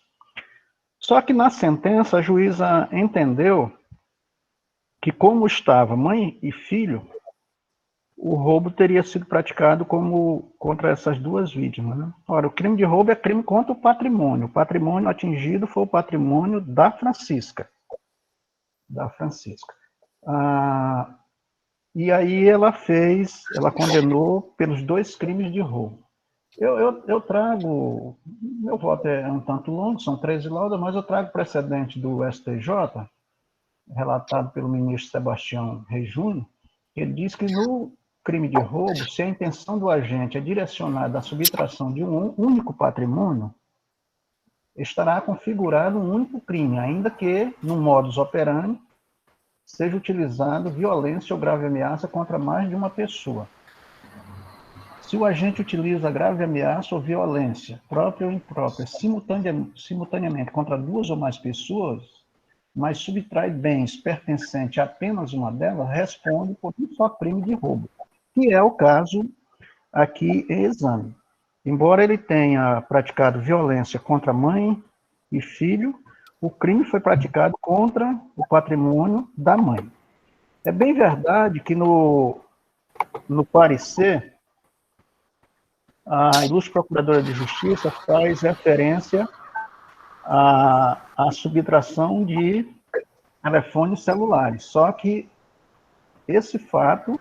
Só que na sentença a juíza entendeu que, como estava mãe e filho, o roubo teria sido praticado contra essas duas vítimas, né? Ora, o crime de roubo é crime contra o patrimônio. O patrimônio atingido foi o patrimônio da Francisca. E aí ela condenou pelos 2 crimes de roubo. Eu trago, meu voto é um tanto longo, são 13 laudas, mas eu trago precedente do STJ, relatado pelo ministro Sebastião Reis Júnior. Ele diz que no crime de roubo, se a intenção do agente é direcionada à subtração de um único patrimônio, estará configurado um único crime, ainda que, no modus operandi, seja utilizado violência ou grave ameaça contra mais de uma pessoa. Se o agente utiliza grave ameaça ou violência, própria ou imprópria, simultaneamente contra duas ou mais pessoas, mas subtrai bens pertencentes a apenas uma delas, responde por um só crime de roubo, que é o caso aqui em exame. Embora ele tenha praticado violência contra mãe e filho, o crime foi praticado contra o patrimônio da mãe. É bem verdade que no parecer, a ilustre Procuradora de Justiça faz referência à subtração de telefones celulares. Só que esse fato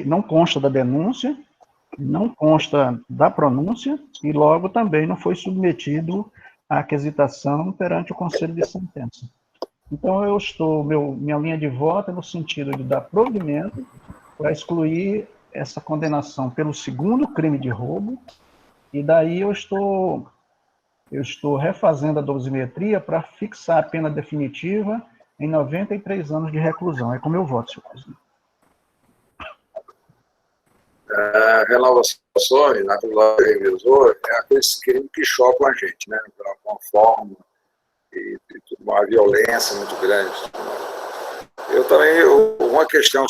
não consta da denúncia, não consta da pronúncia e logo também não foi submetido à aquisitação perante o Conselho de Sentença. Então, minha linha de voto é no sentido de dar provimento para excluir essa condenação pelo segundo crime de roubo, e daí eu estou refazendo a dosimetria para fixar a pena definitiva em 93 anos de reclusão. É como eu voto, senhor presidente. Renovações, na do revisor, é aqueles crimes que chocam a gente, né? Com a forma e uma violência muito grande. Eu também, uma questão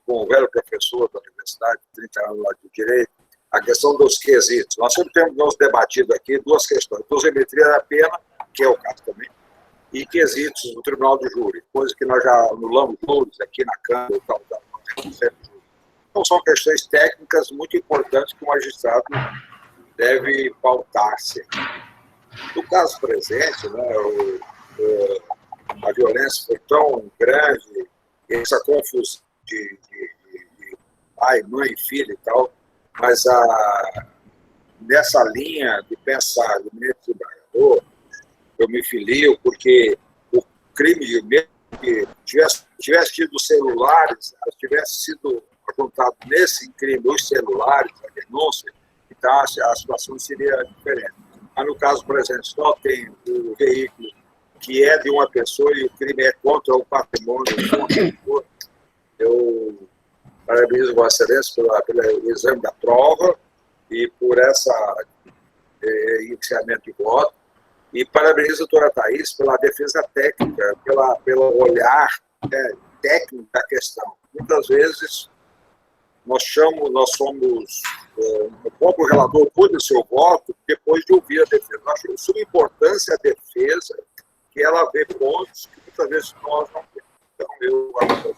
com o velho professor da universidade, 30 anos lá de direito, a questão dos quesitos. Nós sempre temos debatido aqui duas questões: dosimetria da pena, que é o caso também, e quesitos no tribunal de júri, coisa que nós já anulamos júris aqui na Câmara e tal. Então, são questões técnicas muito importantes que o magistrado deve pautar-se. No caso presente, né, a violência foi tão grande, essa confusão de pai, mãe, filho e tal, mas nessa linha de pensar no meio desembargador, eu me filio porque o crime, mesmo que tivesse tido celulares, tivesse sido apontado nesse crime os celulares, a denúncia, então a situação seria diferente. Mas no caso presente, só tem o veículo que é de uma pessoa e o crime é contra o patrimônio. Eu parabenizo Vossa Excelência pelo exame da prova e por essa iniciamento de voto. E parabenizo a doutora Thaís pela defesa técnica, pelo olhar técnico da questão. Muitas vezes nós somos o próprio relator pôde o seu voto depois de ouvir a defesa. Nós achamos de suma importância a defesa, que ela vê pontos que muitas vezes nós não temos. Então, eu agradeço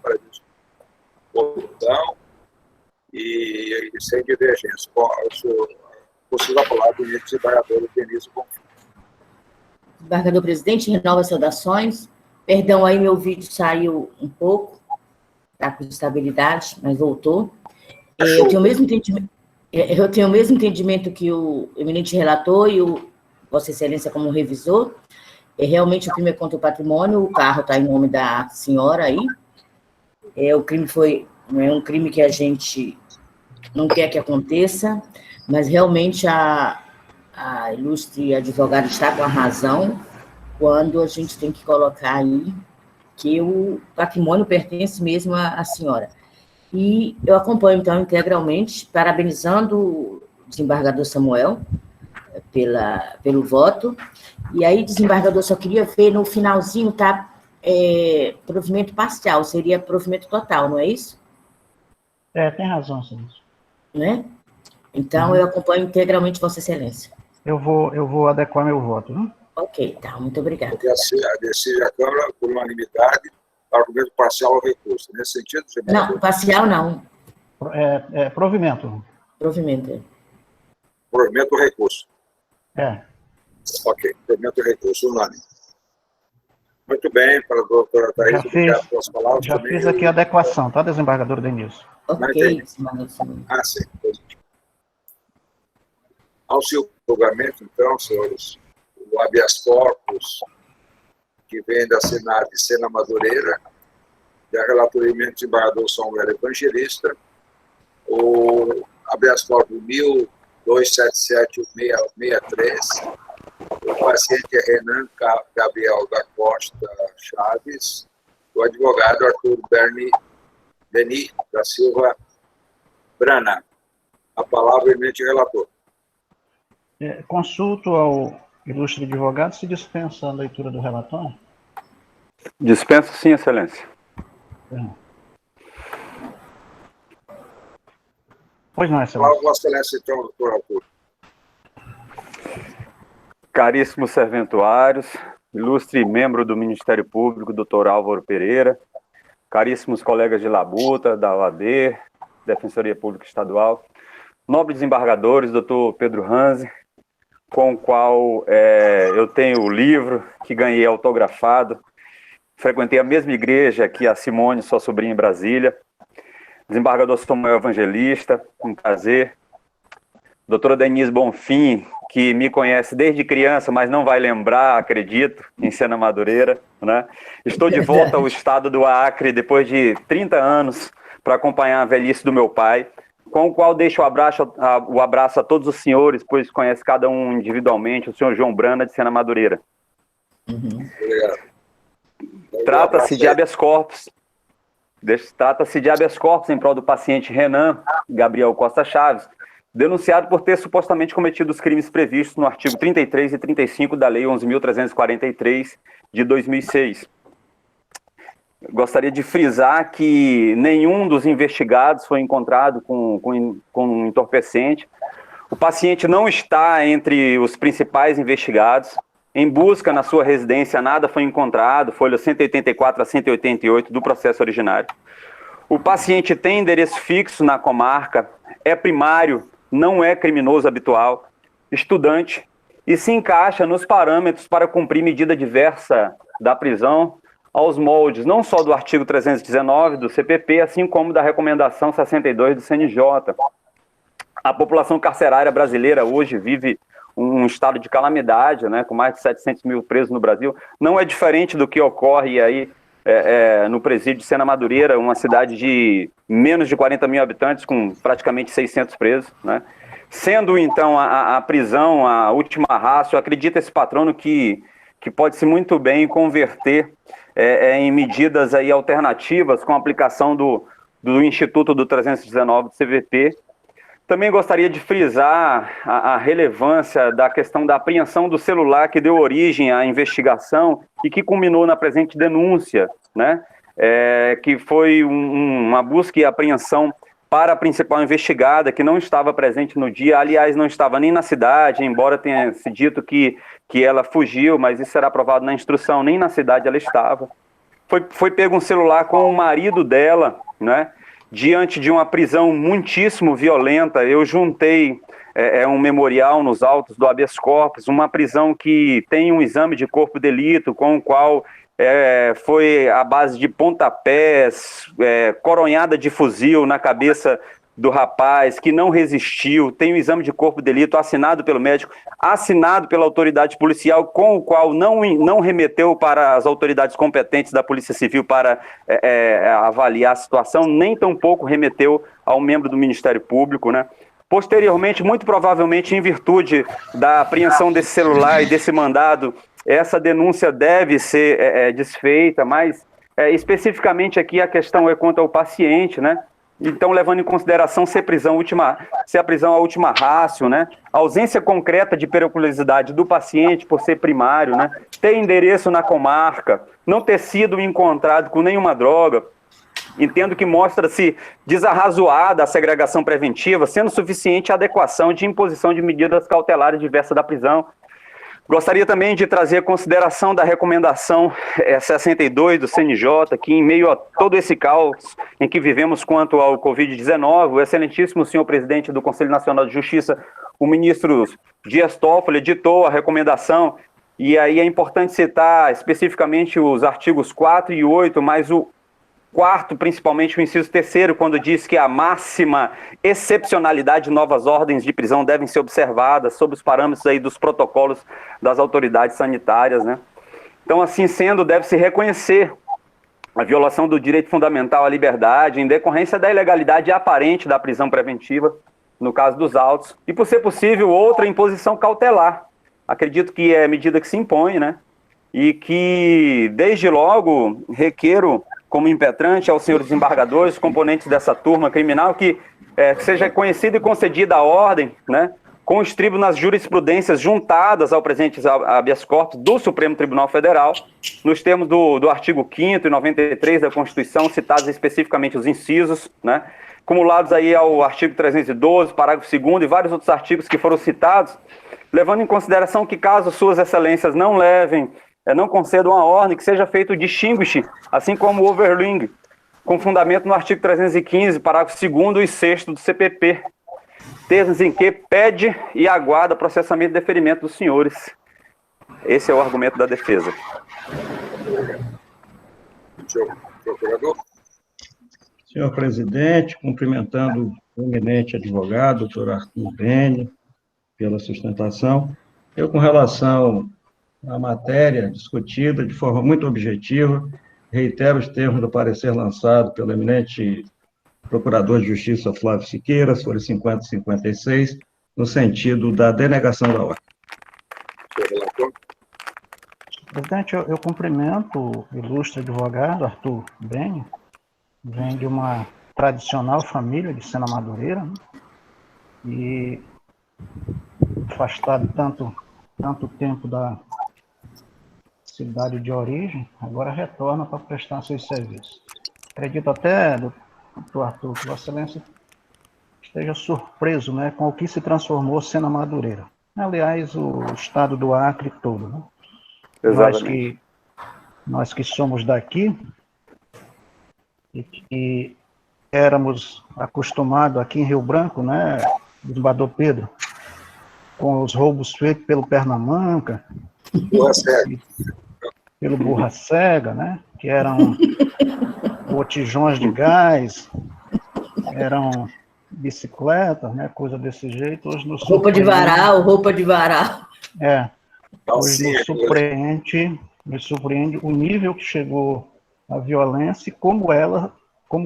para isso, conclusão e sem divergência. Possível a palavra do desembargador Denise Bonfim. Desembargador presidente, renova as saudações. Perdão, aí meu vídeo saiu um pouco, está com estabilidade, mas voltou. Eu tenho o mesmo entendimento que o eminente relator e o Vossa Excelência como revisor. Realmente o crime é contra o patrimônio, o carro está em nome da senhora aí. O crime é um crime que a gente não quer que aconteça, mas realmente a ilustre advogada está com a razão quando a gente tem que colocar aí que o patrimônio pertence mesmo à senhora. E eu acompanho, então, integralmente, parabenizando o desembargador Samuel pelo voto. E aí, desembargador, só queria ver no finalzinho, tá? Provimento parcial, seria provimento total, não é isso? Tem razão, senhor. Né? Então, eu acompanho integralmente Vossa Excelência. Eu vou adequar meu voto, né? Ok, tá, muito obrigada. Decide a Câmara, por unanimidade, argumento parcial ao recurso. Nesse sentido, não, parcial não. Provimento. Provimento. Provimento ao recurso. Ok, provimento ao recurso, unânime. Muito bem, para a doutora Thaís, já fiz aqui a adequação, tá, desembargador Denilson? Ok, sim. Ao seu julgamento, então, senhores, o habeas corpus, que vem da Senado de Sena Madureira, da relatoria do desembargador Samuel Evangelista, o habeas corpus 1277-63, o paciente é Renan Gabriel da Costa Chaves, o advogado Arthur Denis da Silva Brana. A palavra é eminente relator. Consulto ao ilustre advogado se dispensa a leitura do relatório. Dispenso, sim, excelência. Pois não, excelência. Vossa Excelência, então, doutor Arthur. Caríssimos serventuários, ilustre membro do Ministério Público, doutor Álvaro Pereira, caríssimos colegas de labuta, da OAB, Defensoria Pública Estadual, nobres desembargadores, doutor Pedro Hanze, com o qual eu tenho o livro que ganhei autografado, frequentei a mesma igreja que a Simone, sua sobrinha, em Brasília, desembargador Samuel Evangelista, um prazer, doutora Denise Bonfim, que me conhece desde criança, mas não vai lembrar, acredito, em Sena Madureira, né? Estou de volta ao estado do Acre depois de 30 anos para acompanhar a velhice do meu pai, com o qual deixo o abraço a todos os senhores, pois conhece cada um individualmente, o senhor João Brana, de Sena Madureira. Obrigado. Trata-se de habeas corpus. Trata-se de habeas corpus em prol do paciente Renan Gabriel Costa Chaves, denunciado por ter supostamente cometido os crimes previstos no artigo 33 e 35 da Lei 11.343, de 2006. Gostaria de frisar que nenhum dos investigados foi encontrado com um entorpecente. O paciente não está entre os principais investigados. Em busca na sua residência, nada foi encontrado, folha 184 a 188 do processo originário. O paciente tem endereço fixo na comarca, é primário, não é criminoso habitual, estudante, e se encaixa nos parâmetros para cumprir medida diversa da prisão aos moldes, não só do artigo 319 do CPP, assim como da recomendação 62 do CNJ. A população carcerária brasileira hoje vive um estado de calamidade, né, com mais de 700 mil presos no Brasil. Não é diferente do que ocorre aí no presídio de Sena Madureira, uma cidade de menos de 40 mil habitantes, com praticamente 600 presos, né? Sendo, então, a prisão a última ratio, acredita esse patrono que pode-se muito bem converter em medidas aí alternativas com a aplicação do Instituto do 319 do CVP. Também gostaria de frisar a relevância da questão da apreensão do celular que deu origem à investigação e que culminou na presente denúncia, né? Que foi uma busca e apreensão para a principal investigada, que não estava presente no dia, aliás, não estava nem na cidade, embora tenha se dito que ela fugiu, mas isso será provado na instrução, nem na cidade ela estava. Foi pego um celular com o marido dela, né? Diante de uma prisão muitíssimo violenta. Eu juntei um memorial nos autos do habeas corpus, uma prisão que tem um exame de corpo de delito, com o qual foi à base de pontapés, coronhada de fuzil na cabeça do rapaz, que não resistiu, tem o exame de corpo de delito assinado pelo médico, assinado pela autoridade policial, com o qual não remeteu para as autoridades competentes da Polícia Civil para avaliar a situação, nem tampouco remeteu ao membro do Ministério Público, né? Posteriormente, muito provavelmente em virtude da apreensão desse celular e desse mandado, essa denúncia deve ser desfeita, mas especificamente aqui a questão é quanto ao paciente, né? Então, levando em consideração se a prisão a última ratio, né? A ausência concreta de periculosidade do paciente por ser primário, né? Ter endereço na comarca, não ter sido encontrado com nenhuma droga, entendo que mostra-se desarrazoada a segregação preventiva, sendo suficiente a adequação de imposição de medidas cautelares diversas da prisão. Gostaria também de trazer a consideração da recomendação 62 do CNJ, que em meio a todo esse caos em que vivemos quanto ao Covid-19, o excelentíssimo senhor presidente do Conselho Nacional de Justiça, o ministro Dias Toffoli, editou a recomendação, e aí é importante citar especificamente os artigos 4 e 8, mas o quarto, principalmente o inciso 3º, quando diz que a máxima excepcionalidade de novas ordens de prisão devem ser observadas sob os parâmetros aí dos protocolos das autoridades sanitárias, né? Então, assim sendo, deve-se reconhecer a violação do direito fundamental à liberdade em decorrência da ilegalidade aparente da prisão preventiva, no caso dos autos, e, por ser possível, outra imposição cautelar. Acredito que é medida que se impõe, né? E que, desde logo, requeiro como impetrante aos senhores desembargadores, componentes dessa turma criminal, que seja conhecida e concedida a ordem, né, com estribo nas jurisprudências juntadas ao presente habeas corpus do Supremo Tribunal Federal, nos termos do artigo 5º e 93 da Constituição, citados especificamente os incisos, né, acumulados aí ao artigo 312, parágrafo 2º e vários outros artigos que foram citados, levando em consideração que caso suas excelências não não concedam a ordem, que seja feito o distinguish, assim como o overruling, com fundamento no artigo 315, parágrafo 2º e 6º do CPP, termos em que pede e aguarda processamento e deferimento dos senhores. Esse é o argumento da defesa. Procurador. Senhor presidente, cumprimentando o eminente advogado, doutor Arthur Bene, pela sustentação. Eu, com relação à matéria discutida de forma muito objetiva, reitero os termos do parecer lançado pelo eminente Procurador de Justiça Flávio Siqueira, sobre 50 e 56, no sentido da denegação da ordem. Presidente, eu cumprimento o ilustre advogado Arthur Bene, vem de uma tradicional família de Sena Madureira, né? E afastado tanto tempo da cidade de origem, agora retorna para prestar seus serviços. Acredito até, doutor Arthur, que Vossa Excelência esteja surpreso, né, com o que se transformou Sena Madureira. Aliás, o estado do Acre todo, né? Exatamente. Nós que somos daqui e que éramos acostumados aqui em Rio Branco, né, desembargador Pedro, com os roubos feitos pelo Pernambuco, pelo Burra Cega, né, que eram botijões de gás, eram bicicletas, né, coisa desse jeito. Hoje nos roupa de varal. Hoje nos surpreende o nível que chegou a violência e como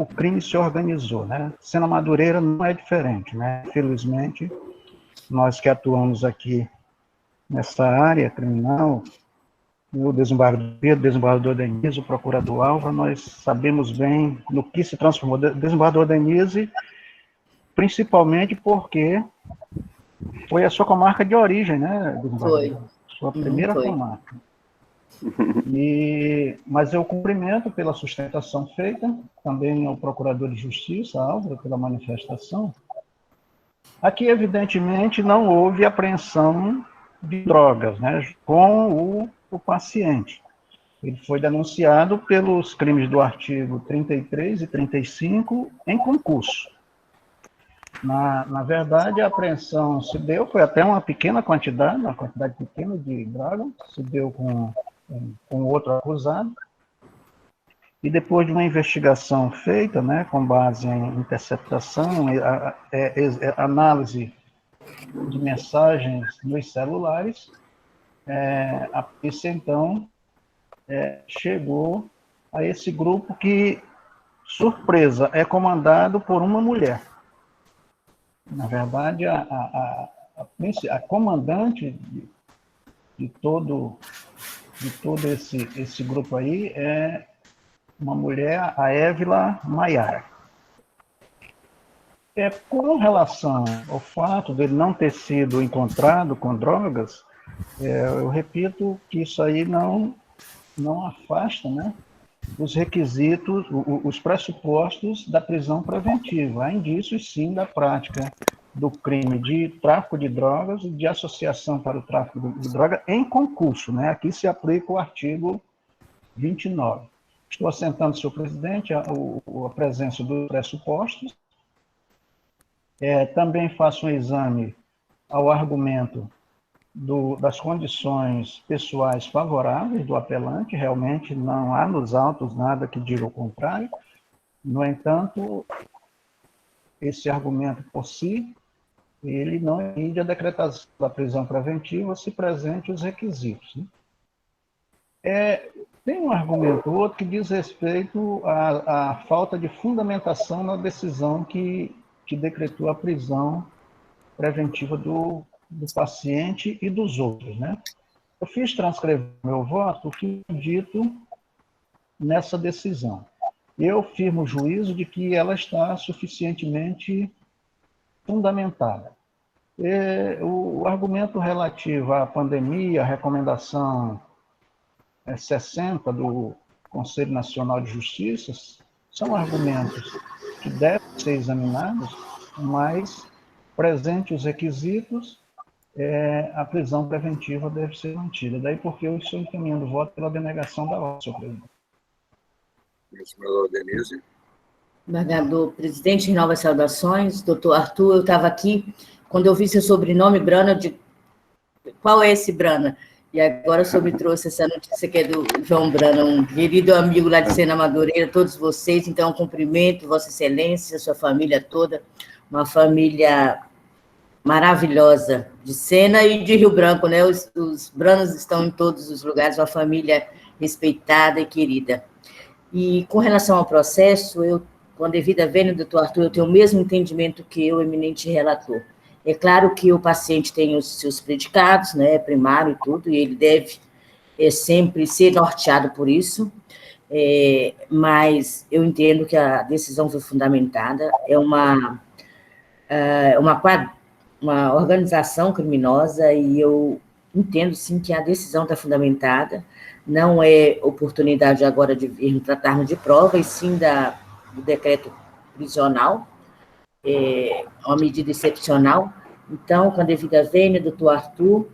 o crime se organizou, né? Sena Madureira não é diferente, né? Infelizmente, nós que atuamos aqui nessa área criminal, o desembargador Pedro, o desembargador Denise, o procurador Álvaro, nós sabemos bem no que se transformou. O desembargador Denise, principalmente porque foi a sua comarca de origem, né? Foi. Sua primeira comarca. Mas eu cumprimento pela sustentação feita, também ao Procurador de Justiça, Álvaro, pela manifestação. Aqui, evidentemente, não houve apreensão de drogas, né, com o paciente. Ele foi denunciado pelos crimes do artigo 33 e 35 em concurso. Na verdade, a apreensão se deu, foi até uma quantidade pequena de droga, se deu com outro acusado, e depois de uma investigação feita, né, com base em interceptação, análise de mensagens nos celulares, a polícia, então, chegou a esse grupo que, surpresa, é comandado por uma mulher. Na verdade, a comandante de todo esse grupo aí é uma mulher, a Évila Maiara. Com relação ao fato dele não ter sido encontrado com drogas, eu repito que isso aí não afasta, né, os requisitos, os pressupostos da prisão preventiva. Há indícios, sim, da prática do crime de tráfico de drogas e de associação para o tráfico de droga em concurso, né? Aqui se aplica o artigo 29. Estou assentando, senhor presidente, a presença dos pressupostos. Também faço um exame ao argumento das condições pessoais favoráveis do apelante. Realmente não há nos autos nada que diga o contrário. No entanto, esse argumento por si, ele não impede a decretação da prisão preventiva se presente os requisitos, né? Tem um argumento outro que diz respeito à falta de fundamentação na decisão que decretou a prisão preventiva do paciente e dos outros, né? Eu fiz transcrever meu voto o que é dito nessa decisão. eu firmo o juízo de que ela está suficientemente fundamentada. O argumento relativo à pandemia, a recomendação 60 do Conselho Nacional de Justiça, são argumentos que devem ser examinados, mas, presente os requisitos, a prisão preventiva deve ser mantida. Daí porque eu estou encaminhando o voto pela denegação da ordem, senhor presidente. Senhor Denise. Embargador, presidente, novas saudações. Doutor Arthur, eu estava aqui, quando eu vi seu sobrenome, Brana, eu digo, qual é esse Brana? E agora o senhor me trouxe essa notícia que é do João Brana, um querido amigo lá de Sena Madureira, todos vocês. Então, cumprimento Vossa Excelência, sua família toda, uma família maravilhosa de Sena e de Rio Branco, né? Os Branas estão em todos os lugares, uma família respeitada e querida. E com relação ao processo, eu, com a devida vênia, doutor Arthur, eu tenho o mesmo entendimento que o eminente relator. É claro que o paciente tem os seus predicados, né, primário e tudo, e ele deve sempre ser norteado por isso, mas eu entendo que a decisão foi fundamentada, é uma organização criminosa, e eu entendo, sim, que a decisão está fundamentada, não é oportunidade agora de vir tratarmos de prova, e sim do decreto prisional, uma medida excepcional. Então, com a devida vênia, doutor Arthur,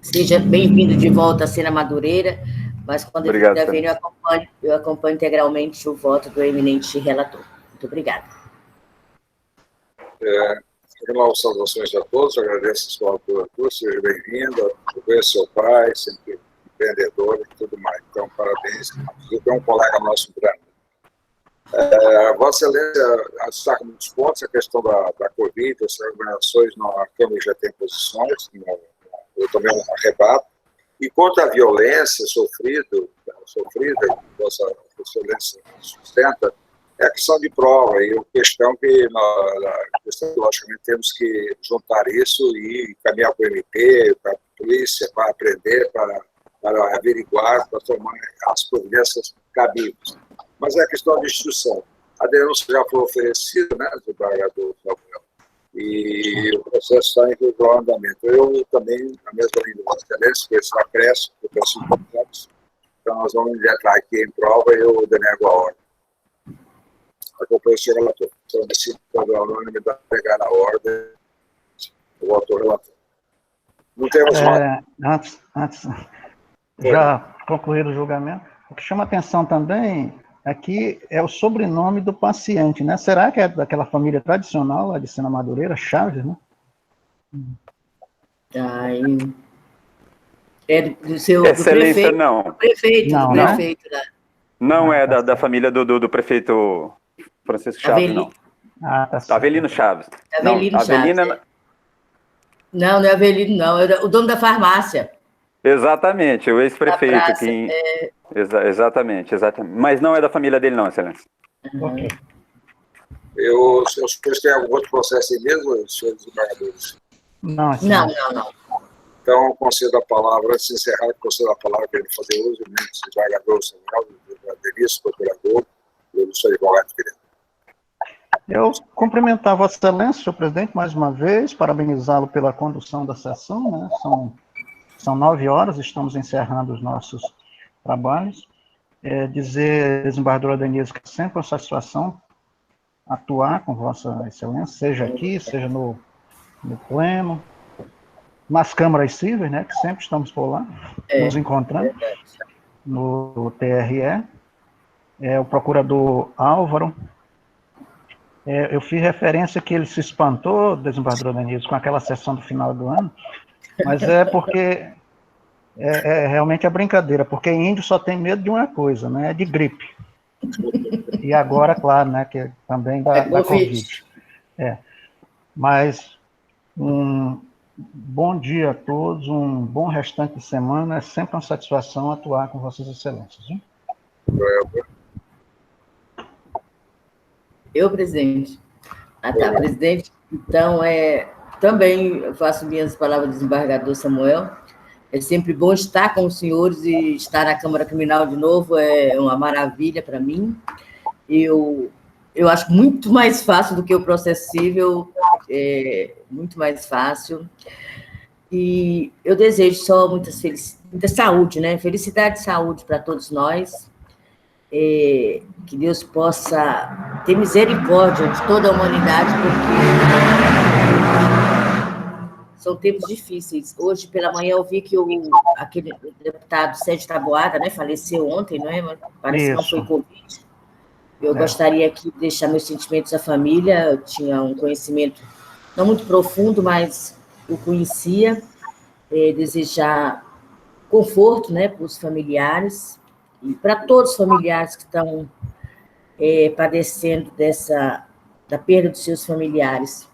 seja bem-vindo de volta a Sena Madureira, mas com a devida vênia eu acompanho integralmente o voto do eminente relator. Muito obrigada. Saudações a todos, agradeço a sua abertura, seja bem-vindo, eu conheço seu pai, sempre empreendedor e tudo mais, então parabéns, eu tenho um colega nosso grande. Vossa Excelência destaca muitos pontos, a questão da Covid, as recomendações, a Câmara já tem posições, eu também arrebato, e quanto à violência sofrida, Vossa Excelência sustenta, é a questão de prova, e a questão que logicamente, temos que juntar isso e caminhar para o MP, para a polícia, para aprender, para averiguar, para tomar as providências cabíveis. Mas é a questão de instrução. A denúncia já foi oferecida, né, do embargador Samuel, e o processo está em regular andamento. Eu também, na mesma linha do Vossa Excelência, com esse acréscimo, eu peço importantes, então nós vamos entrar aqui em prova e eu denego a ordem. Acompanho o senhor relator. Então, decido pela unanimidade pegar na ordem o voto relator. Não temos mais. Antes já concluído o julgamento, o que chama atenção também aqui é o sobrenome do paciente, né? Será que é daquela família tradicional lá de Sena Madureira, Chaves, né? É do seu Excelência, prefeito, não. Do prefeito, não, do prefeito lá. Não é da família do prefeito Francisco Chaves, não. Tá certo. Avelino Chaves. Avelino Chaves. Avelina... Não é Avelino, não. É o dono da farmácia. Exatamente, o ex-prefeito. Praça, Exatamente. Mas não é da família dele, não, Excelência. Ok. Os senhores têm algum outro processo aí mesmo, senhores embargadores? Não. Então, concedo a palavra, antes de encerrar, concedo a palavra para ele fazer uso, o embargador Samuel, o Denise, o procurador, e o senhor advogado querido. Eu cumprimentar Vossa Excelência, senhor presidente, mais uma vez, parabenizá-lo pela condução da sessão, né? São 9 horas, estamos encerrando os nossos trabalhos. Dizer, desembargadora Denise, que é sempre uma satisfação atuar com Vossa Excelência, seja aqui, seja no pleno, nas câmaras cíveis, né, que sempre estamos por lá, nos encontrando, no TRE, o procurador Álvaro. Eu fiz referência que ele se espantou, desembargador Denise, com aquela sessão do final do ano, mas é porque realmente é brincadeira, porque índio só tem medo de uma coisa, né, de gripe. E agora, claro, né, que também da Covid. Mas um bom dia a todos, um bom restante de semana, é sempre uma satisfação atuar com Vossas Excelências. Hein? Eu, presidente. Presidente. Então, também faço minhas palavras do desembargador Samuel. É sempre bom estar com os senhores e estar na Câmara Criminal de novo, é uma maravilha para mim. eu acho muito mais fácil do que o processo civil, muito mais fácil. E eu desejo só muita saúde, né? Felicidade e saúde para todos nós. Que Deus possa ter misericórdia de toda a humanidade, porque são tempos difíceis. Hoje, pela manhã, eu vi que aquele deputado Sérgio Taboada, né, faleceu ontem, não é? Parece que não foi Covid. Eu gostaria aqui de deixar meus sentimentos à família. Eu tinha um conhecimento não muito profundo, mas o conhecia. Desejar conforto, né, para os familiares e para todos os familiares que estão padecendo da perda dos seus familiares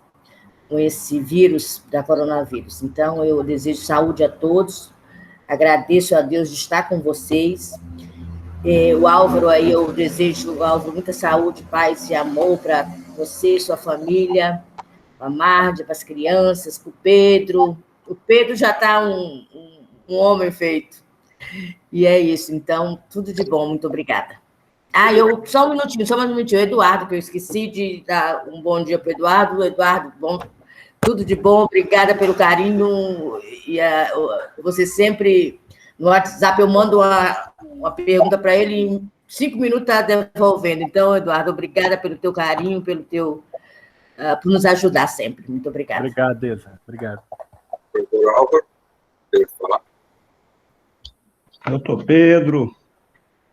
com esse vírus da coronavírus. Então, eu desejo saúde a todos, agradeço a Deus de estar com vocês. O Álvaro aí, eu desejo, Álvaro, muita saúde, paz e amor para você e sua família, para a Márcia, para as crianças, para o Pedro. O Pedro já está um homem feito. E é isso, então, tudo de bom, muito obrigada. Só um minutinho, Eduardo, que eu esqueci de dar um bom dia para o Eduardo. Eduardo, tudo de bom, obrigada pelo carinho. E você sempre, no WhatsApp, eu mando uma pergunta para ele, e em 5 minutos está devolvendo. Então, Eduardo, obrigada pelo teu carinho, por nos ajudar sempre. Muito obrigada. Obrigado, Deza. Obrigado. Doutor Álvaro, quer falar? Doutor Pedro,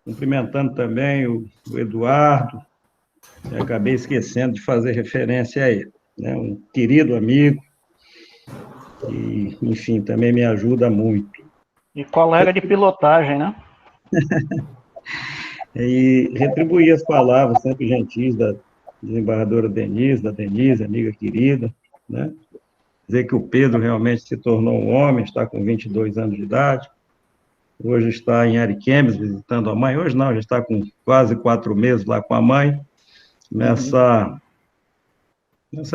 cumprimentando também o Eduardo, eu acabei esquecendo de fazer referência a ele, né? Um querido amigo, e, enfim, também me ajuda muito. E colega de pilotagem, né? E retribuir as palavras sempre gentis da desembargadora Denise, amiga querida, né? Dizer que o Pedro realmente se tornou um homem, está com 22 anos de idade, hoje está em Ariquemes visitando a mãe, hoje não, já está com quase 4 meses lá com a mãe, nessa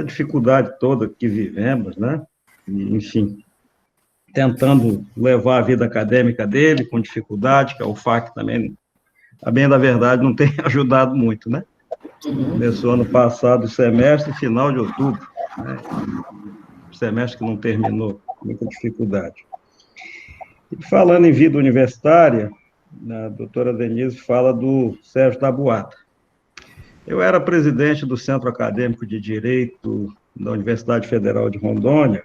dificuldade toda que vivemos, né? E, enfim, tentando levar a vida acadêmica dele com dificuldade, que a UFAC também, a bem da verdade, não tem ajudado muito, né? Começou ano passado o semestre, final de outubro, né? Semestre que não terminou, muita dificuldade. E falando em vida universitária, a doutora Denise fala do Sérgio Taboada. Eu era presidente do Centro Acadêmico de Direito da Universidade Federal de Rondônia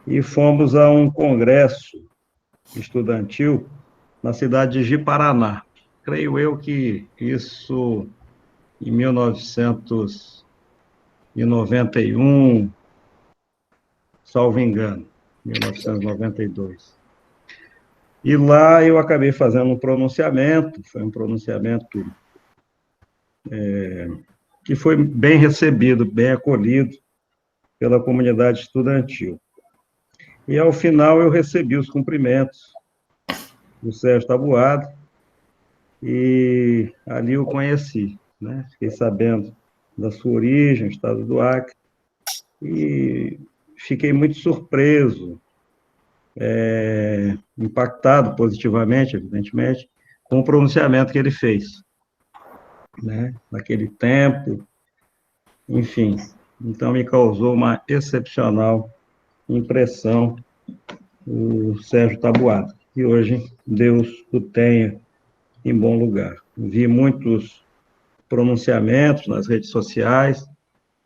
e fomos a um congresso estudantil na cidade de Ji-Paraná. Creio eu que isso em 1991, salvo engano, 1992. E lá eu acabei fazendo um pronunciamento, foi um pronunciamento que foi bem recebido, bem acolhido pela comunidade estudantil. E, ao final, eu recebi os cumprimentos do Sérgio Taboada, e ali eu conheci, né? Fiquei sabendo da sua origem, estado do Acre, e fiquei muito surpreso, impactado positivamente, evidentemente, com o pronunciamento que ele fez, né? Naquele tempo, enfim. Então, me causou uma excepcional impressão o Sérgio Taboada, e hoje Deus o tenha em bom lugar. Vi muitos pronunciamentos nas redes sociais,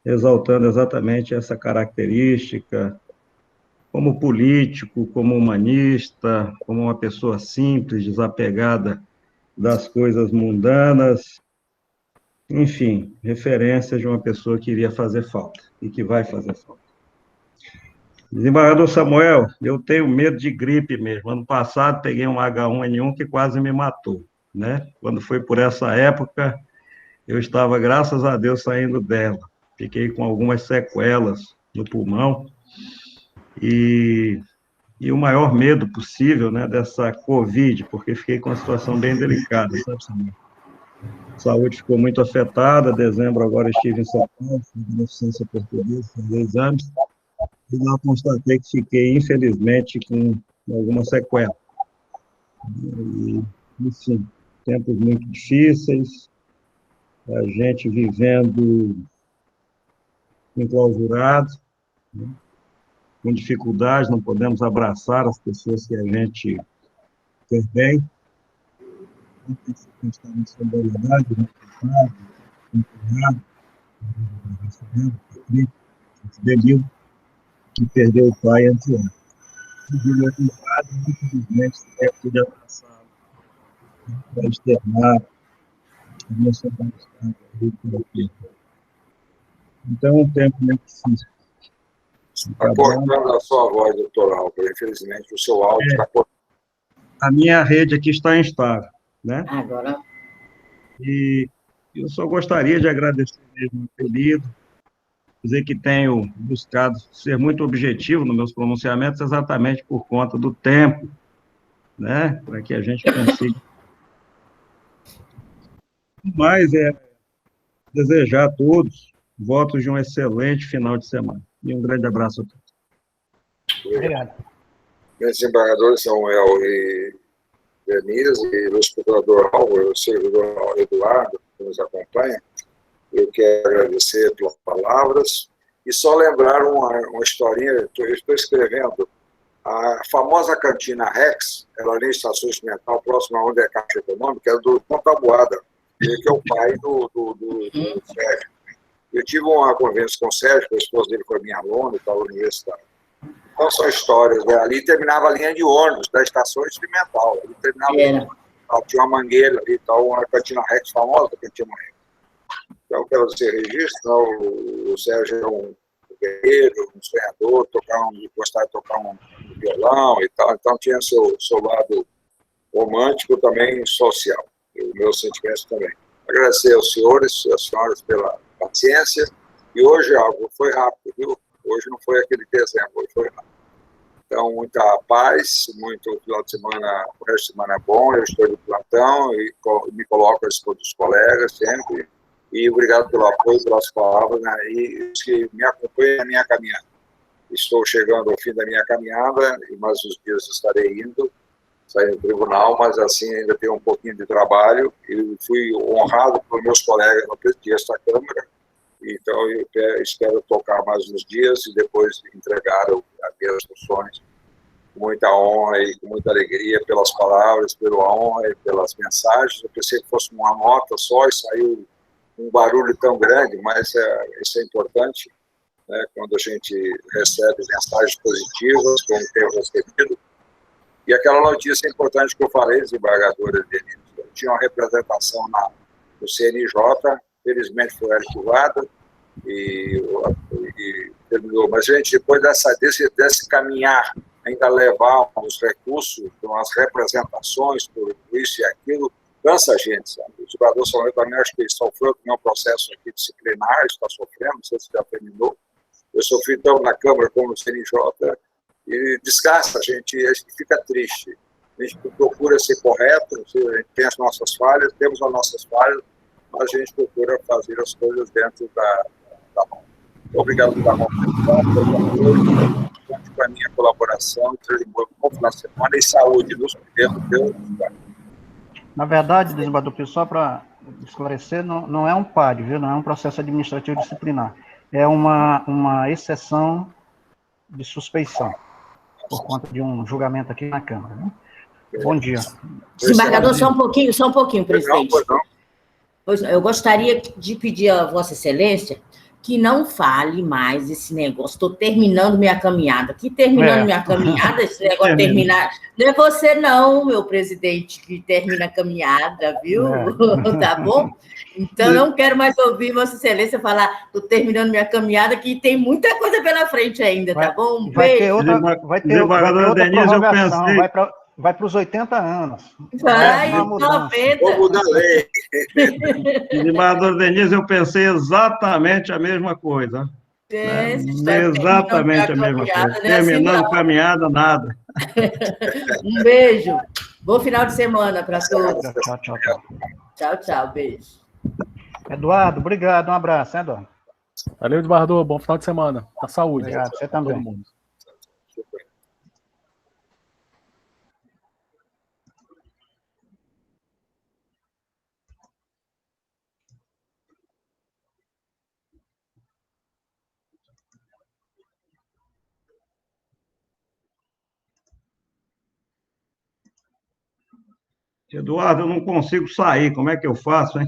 exaltando exatamente essa característica, como político, como humanista, como uma pessoa simples, desapegada das coisas mundanas, enfim, referência de uma pessoa que iria fazer falta, e que vai fazer falta. Desembargador Samuel, eu tenho medo de gripe mesmo. Ano passado peguei um H1N1 que quase me matou, né? Quando foi por essa época, eu estava, graças a Deus, saindo dela. Fiquei com algumas sequelas no pulmão e o maior medo possível, né, dessa Covid, porque fiquei com uma situação bem delicada, sabe, Samuel? A saúde ficou muito afetada. Dezembro agora estive em São Paulo, fui de deficiência portuguesa, fiz exames, e lá constatei que fiquei, infelizmente, com alguma sequela. E, enfim, tempos muito difíceis, a gente vivendo enclausurado, né, com dificuldades, não podemos abraçar as pessoas que a gente quer bem. Não tem que estar em solidariedade, respeitado, empenhado, delírio que perdeu o pai anteontem. Infelizmente, é tudo abraçado para externar a minha solidariedade. Então, é um tempo muito difícil. Está cortando a sua voz, doutor Álvaro. Infelizmente, o seu áudio está cortando. A minha rede aqui está instável, né? Agora. E eu só gostaria de agradecer mesmo o apelido, dizer que tenho buscado ser muito objetivo nos meus pronunciamentos, exatamente por conta do tempo, né? Para que a gente consiga. Mas é desejar a todos votos de um excelente final de semana. E um grande abraço a todos. Obrigado. Desembargadores Samuel e Denise, e o procurador Álvaro, o servidor Eduardo, que nos acompanha, eu quero agradecer pelas palavras e só lembrar uma historinha. Eu estou escrevendo a famosa cantina Rex, ela ali em Estação Experimental, próxima onde é a Caixa Econômica, é do Pontabuada, ele que é o pai do Sérgio. Eu tive uma conversa com o Sérgio, a esposa dele foi minha aluna e tal, universitária. Então, são histórias, né? Ali terminava a linha de ônibus da Estação Experimental. Ali terminava tinha uma mangueira ali e tal, uma cantina Rex famosa, cantina Rex. Então, quero dizer, registro, o Sérgio é um guerreiro, um sonhador, gostava de tocar um violão e tal, então tinha seu lado romântico também social, e o meu sentimento também. Agradecer aos senhores e às senhoras pela paciência, e hoje algo foi rápido, viu? Hoje não foi aquele dezembro, hoje foi rápido. Então, muita paz, muito final de semana, o resto de semana é bom, eu estou de plantão e me coloco à disposição dos colegas sempre, e obrigado pelo apoio, pelas palavras, né, e que me acompanhem na minha caminhada. Estou chegando ao fim da minha caminhada, e mais uns dias estarei indo, saindo do tribunal, mas assim ainda tenho um pouquinho de trabalho, e fui honrado por meus colegas no presidente desta Câmara, então eu espero tocar mais uns dias e depois entregar as minhas funções com muita honra e com muita alegria pelas palavras, pela honra e pelas mensagens. Eu pensei que fosse uma nota só e saiu um barulho tão grande, mas isso é importante, né, quando a gente recebe mensagens positivas, como tenho recebido. E aquela notícia importante que eu falei, desembargadora Denise, tinha uma representação no CNJ, felizmente foi arquivada e terminou. Mas, gente, depois desse caminhar, ainda levar os recursos, as representações, por isso e aquilo, cansa a gente, sabe? O desembargador Samuel também, acho que sofreu também um processo aqui disciplinar, está sofrendo, não sei se já terminou. Eu sofri tanto na Câmara como no CNJ, e desgasta a gente fica triste. A gente procura ser correto, a gente tem as nossas falhas, temos as nossas falhas, mas a gente procura fazer as coisas dentro da mão. Obrigado pela mão, com a minha colaboração, um bom final de semana e saúde nos primeiros Deus. Na verdade, desembargador, só para esclarecer, não é um PAD, viu? Não é um processo administrativo disciplinar. É uma exceção de suspeição, por conta de um julgamento aqui na Câmara. Né? Bom dia. Desembargador, só um pouquinho, presidente. Pois não, eu gostaria de pedir a Vossa Excelência que não fale mais esse negócio. Estou terminando minha caminhada. Que terminando minha caminhada, esse negócio terminar. Não é você, não, meu presidente, que termina a caminhada, viu? Tá bom? Então, não quero mais ouvir Vossa Excelência falar, estou terminando minha caminhada, que tem muita coisa pela frente ainda, tá bom? Um beijo. Vai ter outra prorrogação, vai para os 80 anos. Vai, 90. Vou mudar a lei. Desembargador Denise, eu pensei exatamente a mesma coisa. Exatamente a mesma coisa. Terminando caminhada, nada. Um beijo. Bom final de semana para todos. Tchau. Tchau, beijo. Eduardo, obrigado. Um abraço, hein, Eduardo? Valeu, desembargador. Bom final de semana. Na saúde. Obrigado, você também. Todo mundo. Eduardo, eu não consigo sair, como é que eu faço, hein?